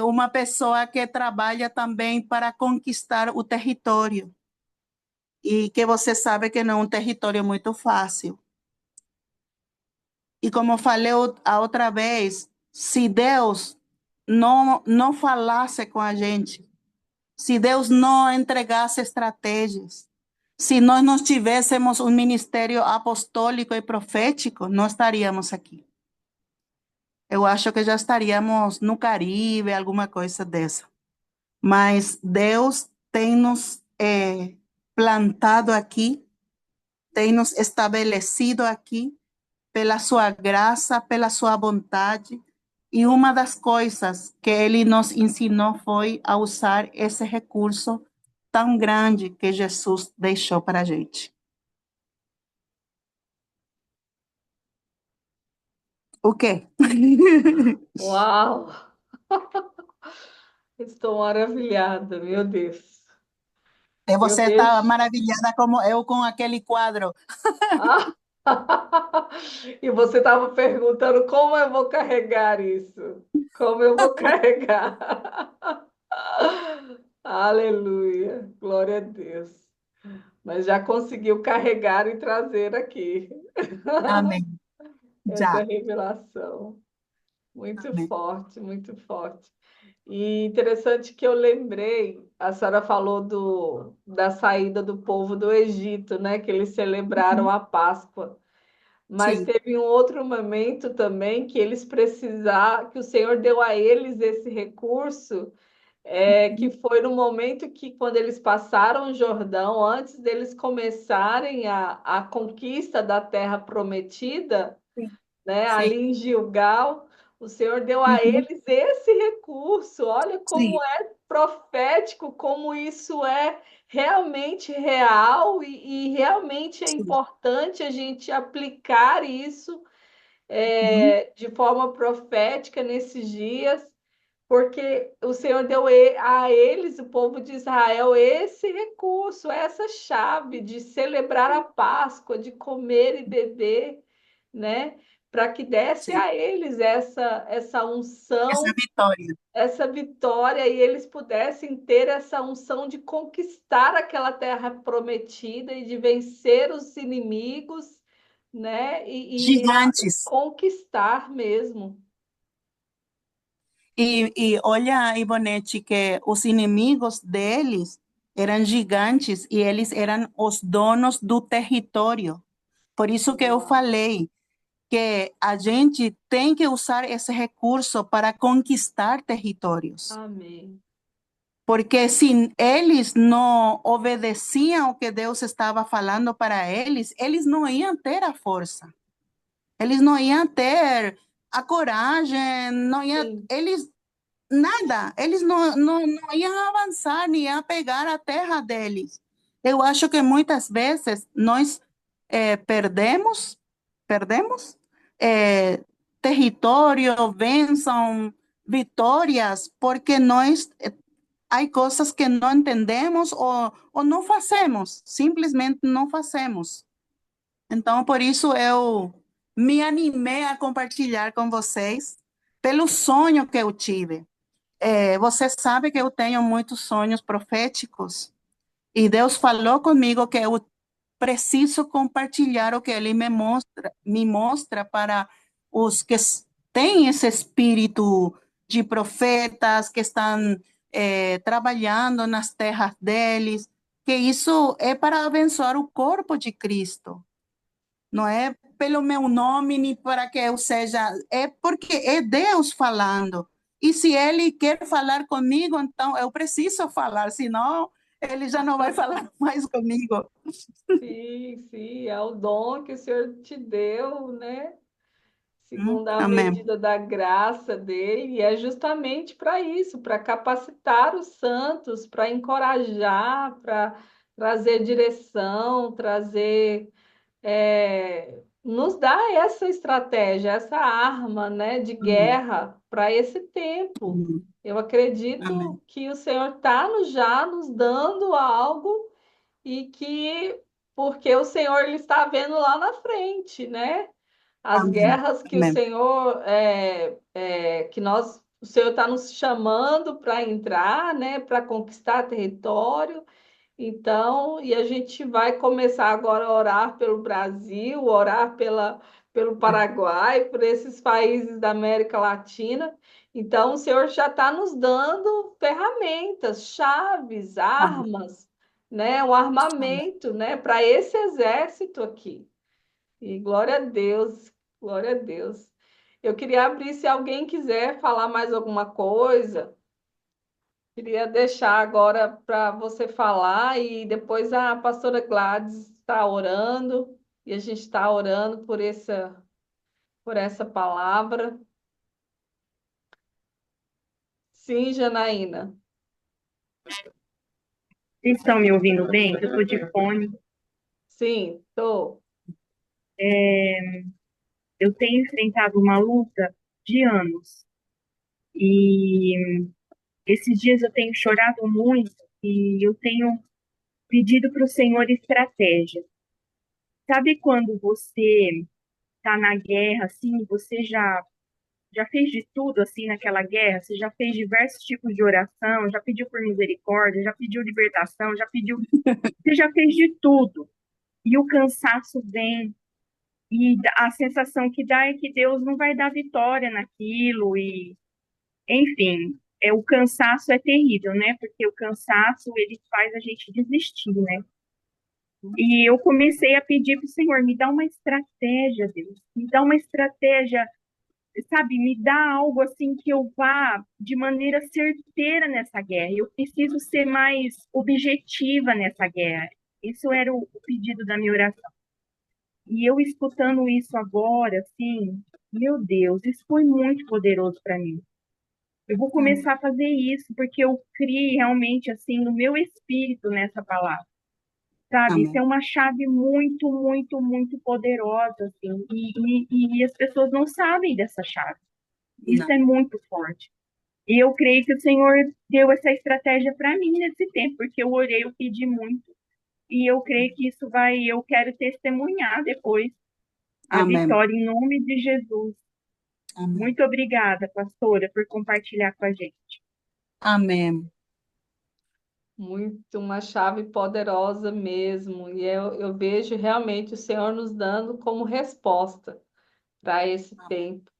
uma pessoa que trabalha também para conquistar o território. E que você sabe que não é um território muito fácil. E como falei a outra vez, se Deus não falasse com a gente, se Deus não entregasse estratégias, se nós não tivéssemos um ministério apostólico e profético, não estaríamos aqui. Eu acho que já estaríamos no Caribe, alguma coisa dessa. Mas Deus tem nos plantado aqui, tem nos estabelecido aqui pela sua graça, pela sua vontade. E uma das coisas que ele nos ensinou foi a usar esse recurso tão grande que Jesus deixou para a gente. O quê? Uau! Estou maravilhada, meu Deus. E Eu você está deixo. maravilhada como eu com aquele quadro. Ah! E você estava perguntando como eu vou carregar isso? Como eu vou carregar? Aleluia, glória a Deus. Mas já conseguiu carregar e trazer aqui Amém. essa Já. revelação. Muito Amém. forte, muito forte. E interessante que eu lembrei, a senhora falou da saída do povo do Egito, né? Que eles celebraram Uhum. a Páscoa. Mas Sim. teve um outro momento também que eles precisaram, que o Senhor deu a eles esse recurso, que Uhum. foi no momento que, quando eles passaram o Jordão, antes deles começarem a conquista da terra prometida, Sim. né, ali Sim. em Gilgal, o Senhor deu a Uhum. eles esse recurso. Olha como Sim. é profético, como isso é realmente real e realmente é Sim. importante a gente aplicar isso Uhum. de forma profética nesses dias, porque o Senhor deu a eles, o povo de Israel, esse recurso, essa chave de celebrar a Páscoa, de comer e beber, né? Para que desse Sim. a eles essa Essa unção, vitória. essa vitória, e eles pudessem ter essa unção de conquistar aquela terra prometida e de vencer os inimigos, né? E Gigantes. conquistar mesmo. E olha, Ivonete, que os inimigos deles eram gigantes e eles eram os donos do território. Por isso que eu Uau. falei que a gente tem que usar esse recurso para conquistar territórios. Amém. Porque se eles não obedeciam o que Deus estava falando para eles, eles não iam ter a força. Eles não iam ter a coragem, não iam, Sim, eles nada, eles não iam avançar, nem iam pegar a terra deles. Eu acho que muitas vezes nós perdemos eh, território, bênção, vitórias, porque nós há coisas que não entendemos ou não fazemos, simplesmente não fazemos. Então, por isso eu me animei a compartilhar com vocês pelo sonho que eu tive. Você sabe que eu tenho muitos sonhos proféticos e Deus falou comigo que eu preciso compartilhar o que Ele me mostra para os que têm esse espírito de profetas, que estão trabalhando nas terras deles, que isso é para abençoar o corpo de Cristo. Não é pelo meu nome, nem para que eu seja, é porque é Deus falando. E se Ele quer falar comigo, então eu preciso falar, senão Ele já não vai falar mais comigo. sim, sim, é o dom que o Senhor te deu, né? Segundo a Amém. medida da graça dele, e é justamente para isso, para capacitar os santos, para encorajar, para trazer direção, trazer, nos dá essa estratégia, essa arma, né, de Amém. guerra para esse tempo. Amém. Eu acredito Amém. que o Senhor está já nos dando algo e que porque o Senhor ele está vendo lá na frente, né? as Amém. guerras que o Amém. Senhor o Senhor está nos chamando para entrar, né, para conquistar território. Então, e a gente vai começar agora a orar pelo Brasil, orar pelo Paraguai, por esses países da América Latina. Então, o Senhor já está nos dando ferramentas, chaves, Amém. armas, né, um armamento, né, para esse exército aqui. E glória a Deus, glória a Deus. Eu queria abrir, se alguém quiser falar mais alguma coisa, queria deixar agora para você falar e depois a pastora Gladys está orando e a gente está orando por essa palavra. Sim, Janaína. Vocês estão me ouvindo bem? Eu estou de fone. Sim, estou. Eu tenho enfrentado uma luta de anos e esses dias eu tenho chorado muito e eu tenho pedido para o Senhor estratégia. Sabe quando você está na guerra, assim, você já fez de tudo, assim, naquela guerra? Você já fez diversos tipos de oração, já pediu por misericórdia, já pediu libertação, já pediu... Você já fez de tudo. E o cansaço vem, e a sensação que dá é que Deus não vai dar vitória naquilo, e, enfim, o cansaço é terrível, né? Porque o cansaço, ele faz a gente desistir, né? E eu comecei a pedir para o Senhor, me dá uma estratégia, Deus, me dá uma estratégia, sabe, me dá algo assim que eu vá de maneira certeira nessa guerra. Eu preciso ser mais objetiva nessa guerra. Isso era o pedido da minha oração. E eu escutando isso agora, assim, meu Deus, isso foi muito poderoso para mim. Eu vou Amém. começar a fazer isso porque eu criei realmente assim no meu espírito nessa palavra. Sabe, isso é Amém. uma chave muito, muito, muito poderosa, assim, e as pessoas não sabem dessa chave. Isso Não. é muito forte. E eu creio que o Senhor deu essa estratégia para mim nesse tempo, porque eu orei, eu pedi muito, e eu creio que isso vai, eu quero testemunhar depois a Amém. vitória em nome de Jesus. Amém. Muito obrigada, pastora, por compartilhar com a gente. Amém. Muito uma chave poderosa mesmo. E eu vejo realmente o Senhor nos dando como resposta para esse tempo.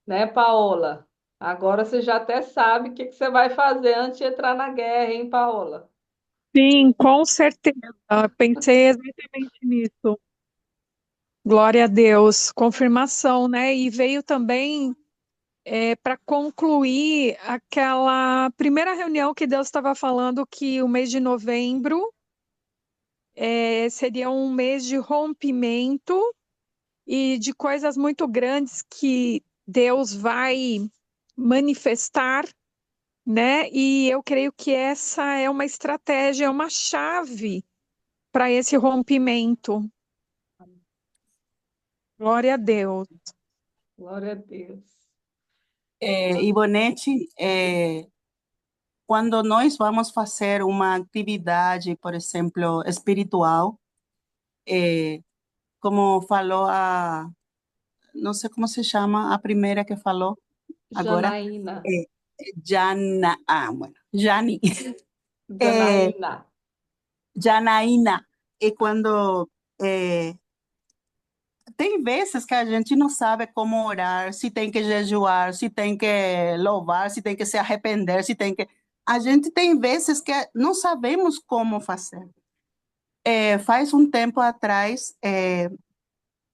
Né, Paola? Agora você já até sabe o que você vai fazer antes de entrar na guerra, hein, Paola? Sim, com certeza. Pensei exatamente nisso. Glória a Deus. Confirmação, né? E veio também para concluir aquela primeira reunião que Deus estava falando que o mês de novembro seria um mês de rompimento e de coisas muito grandes que Deus vai manifestar, né? E eu creio que essa é uma estratégia, é uma chave para esse rompimento. Glória a Deus. Glória a Deus. Ivonete, quando nós vamos fazer uma atividade, por exemplo, espiritual, como falou não sei como se chama a primeira que falou agora, Janaína. é, Jana, bueno, Jani, é, Janaína. Janaína, e quando tem vezes que a gente não sabe como orar, se tem que jejuar, se tem que louvar, se tem que se arrepender, se tem que... A gente tem vezes que não sabemos como fazer. Faz um tempo atrás,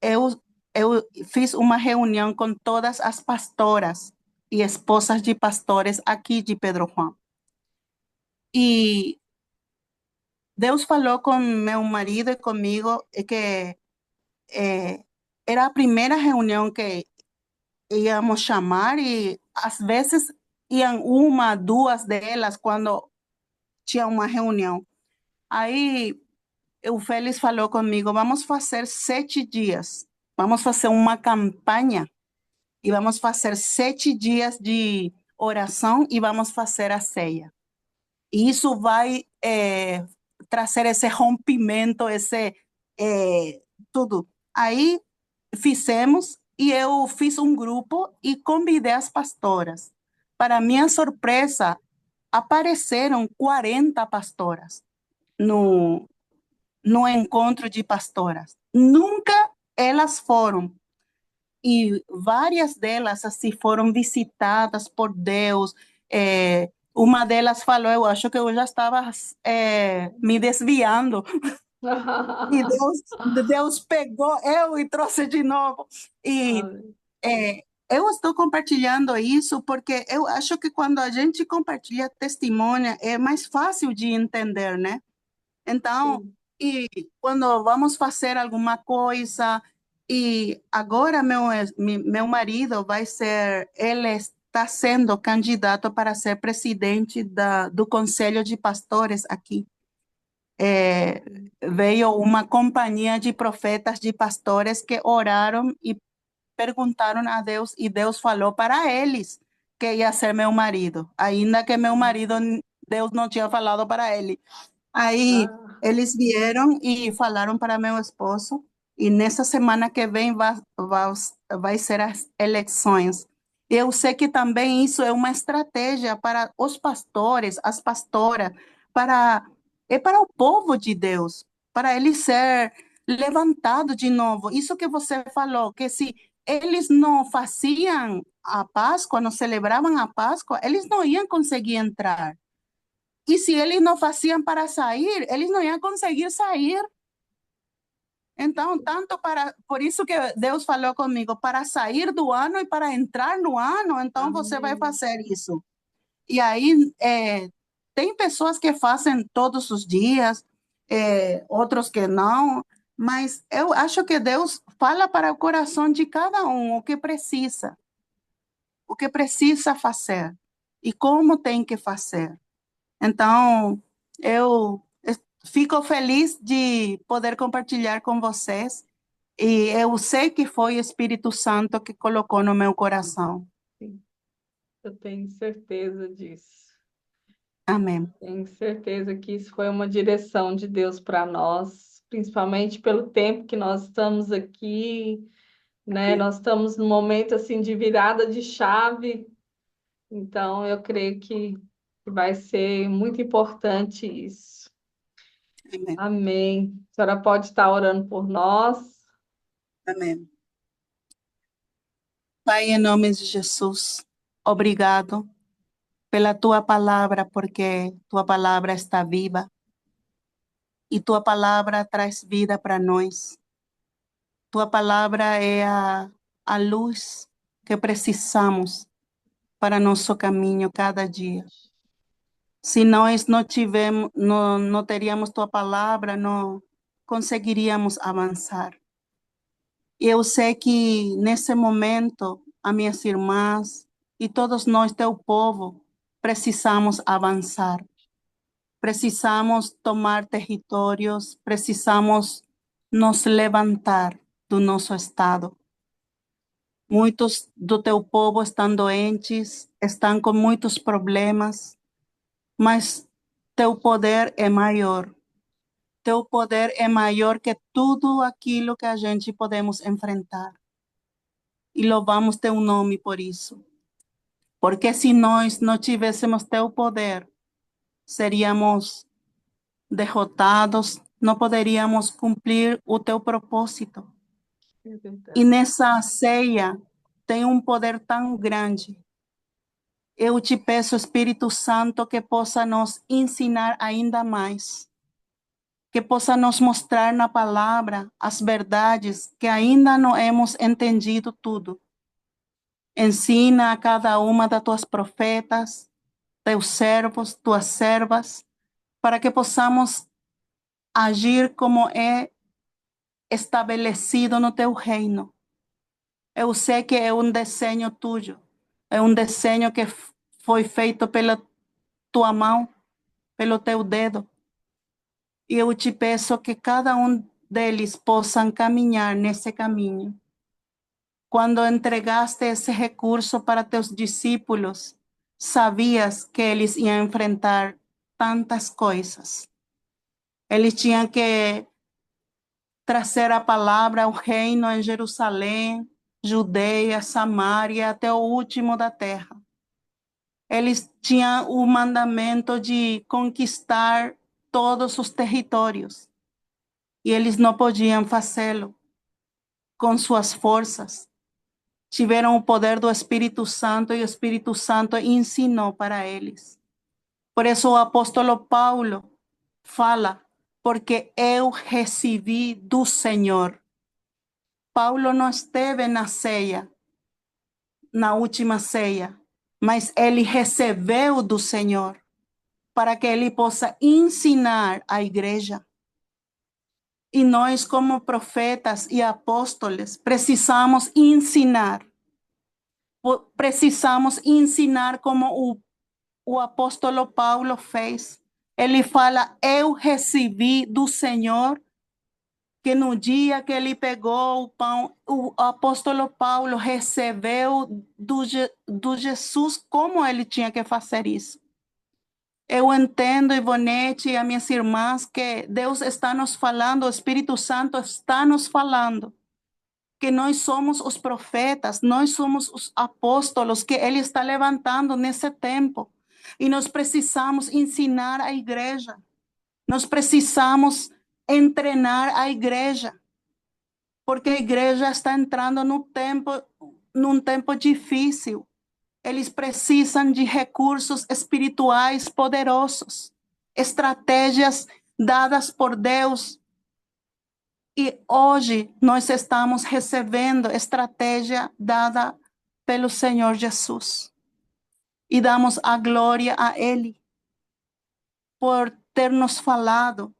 eu, eu fiz uma reunião com todas as pastoras e esposas de pastores aqui de Pedro Juan. E Deus falou com meu marido e comigo que era a primeira reunião que íamos chamar e às vezes iam uma, duas delas quando tinha uma reunião. Aí o Félix falou comigo, vamos fazer 7 dias, vamos fazer uma campanha e vamos fazer 7 dias de oração e vamos fazer a ceia. E isso vai trazer esse rompimento, esse tudo. Aí fizemos e eu fiz um grupo e convidei as pastoras. Para minha surpresa, apareceram 40 pastoras no encontro de pastoras. Nunca elas foram. E várias delas assim foram visitadas por Deus. Uma delas falou, eu acho que eu já estava me desviando. E Deus pegou eu e trouxe de novo. E Amém. eu estou compartilhando isso porque eu acho que quando a gente compartilha testemunho é mais fácil de entender, né? Então, Sim. e quando vamos fazer alguma coisa, e agora meu marido ele está sendo candidato para ser presidente do Conselho de Pastores aqui. Veio uma companhia de profetas, de pastores que oraram e perguntaram a Deus, e Deus falou para eles que ia ser meu marido, ainda que meu marido, Deus não tinha falado para ele. Aí Ah, eles vieram e falaram para meu esposo, e nessa semana que vem vai ser as eleições. Eu sei que também isso é uma estratégia para os pastores, as pastoras, para o povo de Deus, para ele ser levantado de novo. Isso que você falou, que se eles não faziam a Páscoa, não celebravam a Páscoa, eles não iam conseguir entrar. E se eles não faziam para sair, eles não iam conseguir sair. Então, por isso que Deus falou comigo, para sair do ano e para entrar no ano, então você vai amém. fazer isso. E aí, tem pessoas que fazem todos os dias, outros que não, mas eu acho que Deus fala para o coração de cada um o que precisa fazer e como tem que fazer. Então, eu fico feliz de poder compartilhar com vocês e eu sei que foi o Espírito Santo que colocou no meu coração. Sim, eu tenho certeza disso. Amém. Tenho certeza que isso foi uma direção de Deus para nós, principalmente pelo tempo que nós estamos aqui, né? Amém. Nós estamos num momento assim de virada de chave, então eu creio que vai ser muito importante isso. Amém. Amém. A senhora pode estar orando por nós. Amém. Pai, em nome de Jesus, obrigado pela tua palavra, porque tua palavra está viva e tua palavra traz vida para nós. Tua palavra é a luz que precisamos para nosso caminho cada dia. Se nós não tivermos, não teríamos tua palavra, não conseguiríamos avançar. Eu sei que nesse momento, as minhas irmãs e todos nós, teu povo, precisamos avançar. Precisamos tomar territórios, precisamos nos levantar do nosso estado. Muitos do teu povo estão doentes, estão com muitos problemas, mas teu poder é maior. Teu poder é maior que tudo aquilo que a gente podemos enfrentar. E louvamos teu nome por isso. Porque se nós não tivéssemos teu poder, seríamos derrotados, não poderíamos cumprir o teu propósito. É E verdade. nessa ceia tem um poder tão grande. Eu te peço, Espírito Santo, que possa nos ensinar ainda mais, que possa nos mostrar na palavra as verdades que ainda não hemos entendido tudo. Ensina a cada uma das tuas profetas, teus servos, tuas servas, para que possamos agir como é estabelecido no teu reino. Eu sei que é um desenho tuyo, é um desenho que foi feito pela tua mão, pelo teu dedo. E eu te peço que cada um deles possam caminhar nesse caminho. Quando entregaste esse recurso para teus discípulos, sabias que eles iam enfrentar tantas coisas. Eles tinham que trazer a palavra ao reino em Jerusalém, Judeia, Samaria, até o último da terra. Eles tinham o mandamento de conquistar todos os territórios. E eles não podiam fazê-lo com suas forças. Tiveram o poder do Espírito Santo e o Espírito Santo ensinou para eles. Por isso o apóstolo Paulo fala, porque eu recebi do Senhor. Paulo não esteve na ceia, na última ceia, mas ele recebeu do Senhor para que ele possa ensinar a igreja. E nós, como profetas e apóstolos, precisamos ensinar. Precisamos ensinar como o apóstolo Paulo fez. Ele fala, eu recebi do Senhor, que no dia que ele pegou o pão, o apóstolo Paulo recebeu do Jesus como ele tinha que fazer isso. Eu entendo, Ivonete e as minhas irmãs, que Deus está nos falando, o Espírito Santo está nos falando, que nós somos os profetas, nós somos os apóstolos que Ele está levantando nesse tempo. E nós precisamos ensinar a igreja, nós precisamos treinar a igreja, porque a igreja está entrando num tempo difícil. Eles precisam de recursos espirituais poderosos, estratégias dadas por Deus. E hoje nós estamos recebendo estratégia dada pelo Senhor Jesus. E damos a glória a Ele por ter nos falado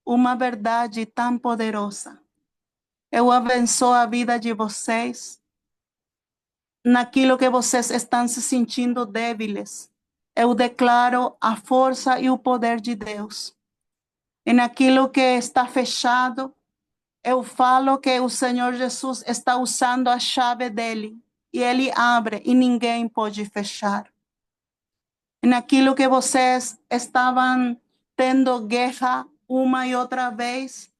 uma verdade tão poderosa. Eu abençoo a vida de vocês. Naquilo que vocês estão se sentindo débiles, eu declaro a força e o poder de Deus. E naquilo que está fechado, eu falo que o Senhor Jesus está usando a chave dele. E ele abre e ninguém pode fechar. E naquilo que vocês estavam tendo guerra uma e outra vez,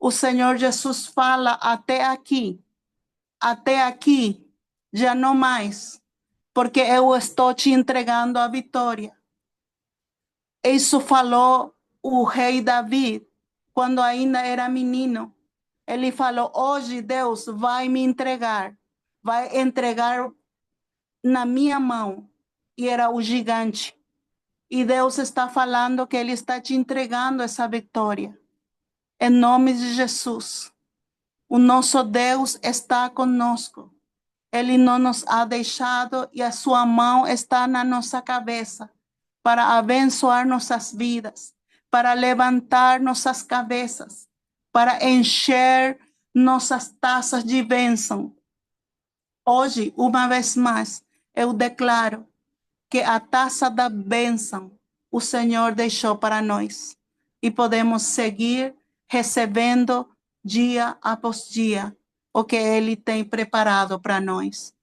o Senhor Jesus fala até aqui, já não mais, porque eu estou te entregando a vitória. Isso falou o rei Davi, quando ainda era menino. Ele falou, hoje Deus vai entregar na minha mão. E era o gigante. E Deus está falando que Ele está te entregando essa vitória. Em nome de Jesus. O nosso Deus está conosco. Ele não nos ha deixado e a sua mão está na nossa cabeça para abençoar nossas vidas, para levantar nossas cabeças, para encher nossas taças de bênção. Hoje, uma vez mais, eu declaro que a taça da bênção o Senhor deixou para nós e podemos seguir recebendo dia após dia o que Ele tem preparado para nós.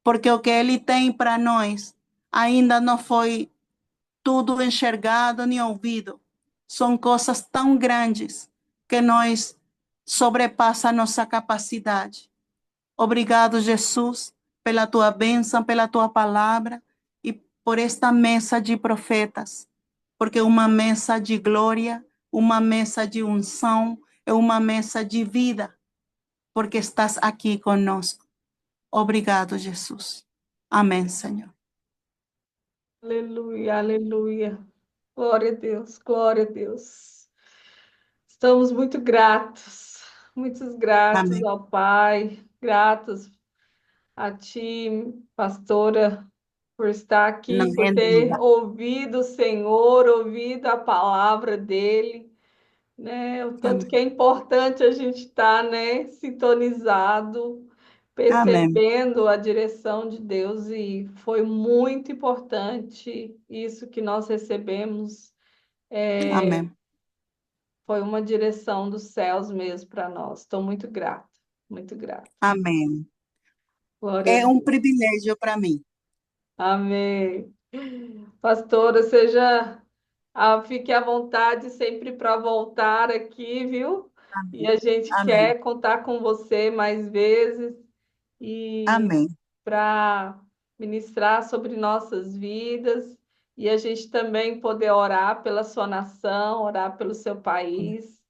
Porque o que Ele tem para nós ainda não foi tudo enxergado nem ouvido. São coisas tão grandes que nós sobrepassa a nossa capacidade. Obrigado, Jesus, pela tua bênção, pela tua palavra e por esta mesa de profetas, porque uma mesa de glória, uma mesa de unção, é uma mesa de vida, porque estás aqui conosco. Obrigado, Jesus. Amém, Senhor. Aleluia, aleluia. Glória a Deus, glória a Deus. Estamos muito gratos Amém. ao Pai, gratos a ti, pastora, por estar aqui, por Amém, ter linda. ouvido o Senhor, ouvido a palavra dele, né? O tanto Amém. que é importante a gente estar, né, sintonizado, Amém. percebendo a direção de Deus, e foi muito importante isso que nós recebemos. Amém. Foi uma direção dos céus mesmo para nós. Estou muito grata, muito grata. Amém. Glória a É um Deus. privilégio para mim. Amém. Pastora, fique à vontade sempre para voltar aqui, viu? E Amém. a gente Amém. quer contar com você mais vezes. e Amém. para ministrar sobre nossas vidas e a gente também poder orar pela sua nação, orar pelo seu país.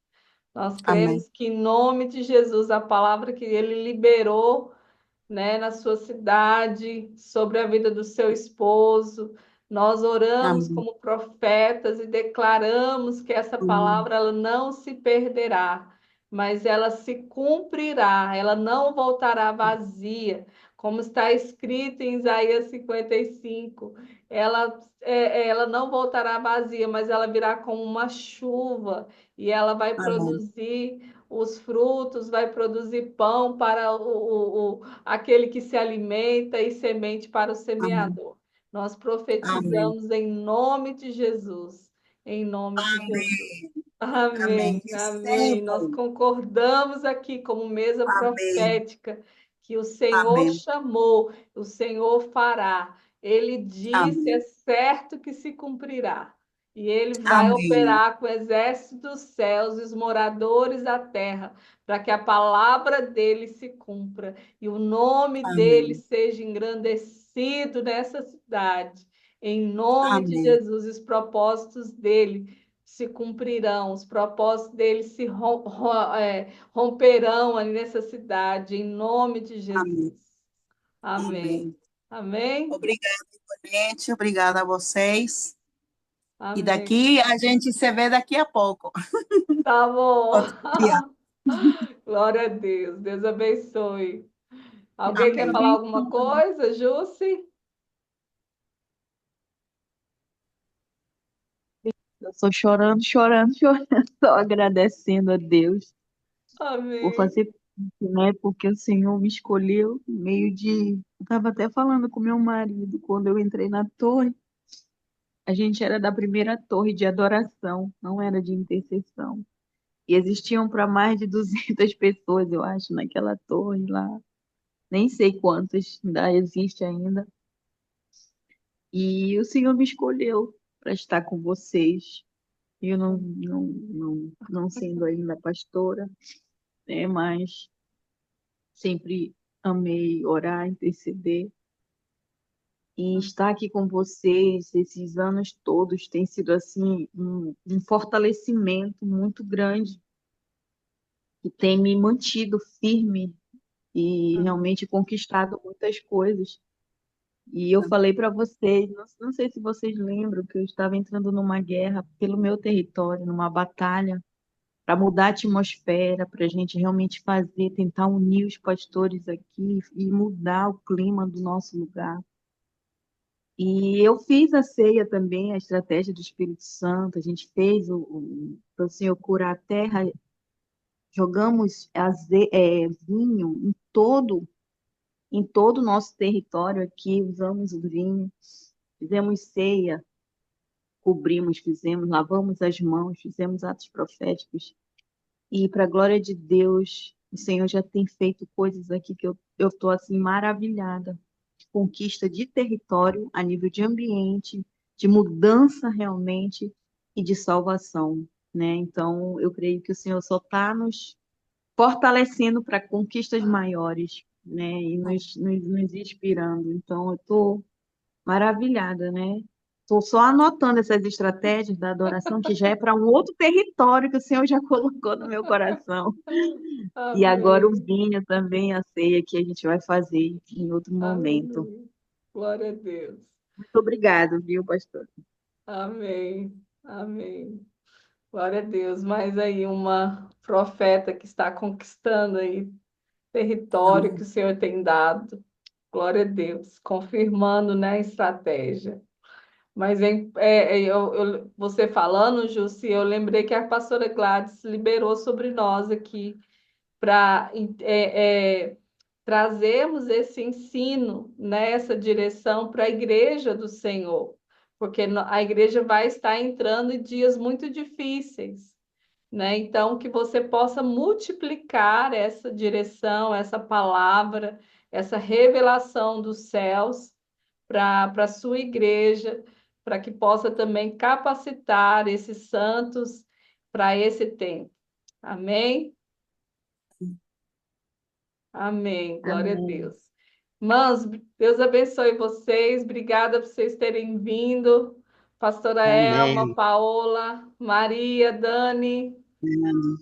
Nós Amém. cremos que, em nome de Jesus, a palavra que ele liberou, né, na sua cidade, sobre a vida do seu esposo. Nós oramos Amém. como profetas e declaramos que essa Amém. palavra ela não se perderá, mas ela se cumprirá, ela não voltará vazia, como está escrito em Isaías 55. Ela não voltará vazia, mas ela virá como uma chuva e ela vai Amém. produzir os frutos, vai produzir pão para aquele que se alimenta e semente para o Amém. semeador. Nós Amém. profetizamos em nome de Jesus, em nome de Jesus. Amém. Amém. Amém, amém. Nós Recebo. concordamos aqui como mesa Amém. profética que o Senhor Amém. chamou, o Senhor fará. Ele disse, é Amém. certo que se cumprirá. E ele vai Amém. operar com o exército dos céus e os moradores da terra, para que a palavra dele se cumpra e o nome dele Amém. seja engrandecido nessa cidade. Em nome de Amém. Jesus, os propósitos dele se cumprirão, os propósitos dele se romperão ali nessa cidade, em nome de Amém. Jesus. Amém. Amém. Amém. Obrigada, gente. Obrigada a vocês. E Amém. daqui a gente se vê daqui a pouco. Tá bom. Outro dia. Glória a Deus. Deus abençoe. Alguém quer falar Amém. alguma coisa, Jussi? Eu estou chorando, chorando, chorando, só agradecendo a Deus por Amém. fazer parte, né? Porque o Senhor me escolheu no meio de. Eu estava até falando com meu marido quando eu entrei na torre. A gente era da primeira torre de adoração, não era de intercessão. E existiam para mais de 200 pessoas, eu acho, naquela torre lá. Nem sei quantas ainda existe ainda. E o Senhor me escolheu para estar com vocês. Eu não sendo ainda pastora, né? Mas sempre amei orar, interceder. E estar aqui com vocês esses anos todos tem sido assim um fortalecimento muito grande que tem me mantido firme e realmente conquistado muitas coisas. E eu falei para vocês, não sei se vocês lembram que eu estava entrando numa guerra pelo meu território, numa batalha para mudar a atmosfera, para a gente realmente fazer, tentar unir os pastores aqui e mudar o clima do nosso lugar. E eu fiz a ceia também, a estratégia do Espírito Santo, a gente fez para o Senhor curar a terra, jogamos vinho em todo o nosso território aqui, usamos o vinho, fizemos ceia, cobrimos, fizemos, lavamos as mãos, fizemos atos proféticos. E para a glória de Deus, o Senhor já tem feito coisas aqui que eu estou assim maravilhada. Conquista de território a nível de ambiente, de mudança realmente e de salvação, né? Então, eu creio que o Senhor só está nos fortalecendo para conquistas maiores, né? E nos inspirando. Então, eu estou maravilhada, né? Estou só anotando essas estratégias da adoração, que já é para um outro território que o Senhor já colocou no meu coração. E agora o Amém. vinho também, a ceia que a gente vai fazer em outro momento. Amém. Glória a Deus. Muito obrigada, viu, pastor? Amém. Amém. Glória a Deus. Mais aí uma profeta que está conquistando aí território que Amém. o Senhor tem dado. Glória a Deus. Confirmando, né, a estratégia. Mas você falando, Jussi, eu lembrei que a pastora Gladys liberou sobre nós aqui para trazermos esse ensino nessa direção para a igreja do Senhor, porque a igreja vai estar entrando em dias muito difíceis, né? Então, que você possa multiplicar essa direção, essa palavra, essa revelação dos céus para a sua igreja, para que possa também capacitar esses santos para esse tempo. Amém? Amém. Glória a Amém. Deus. Irmãos, Deus abençoe vocês. Obrigada por vocês terem vindo. Pastora Elma, Amém. Paola, Maria, Dani.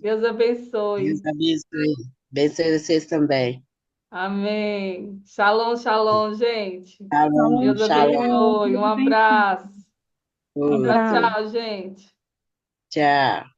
Deus Deus abençoe. abençoe. Abençoe vocês também. Amém. Shalom, shalom, gente. Shalom, Deus shalom. abençoe. Um abraço. Oi. Tchau, Abraço. tchau, gente. Tchau.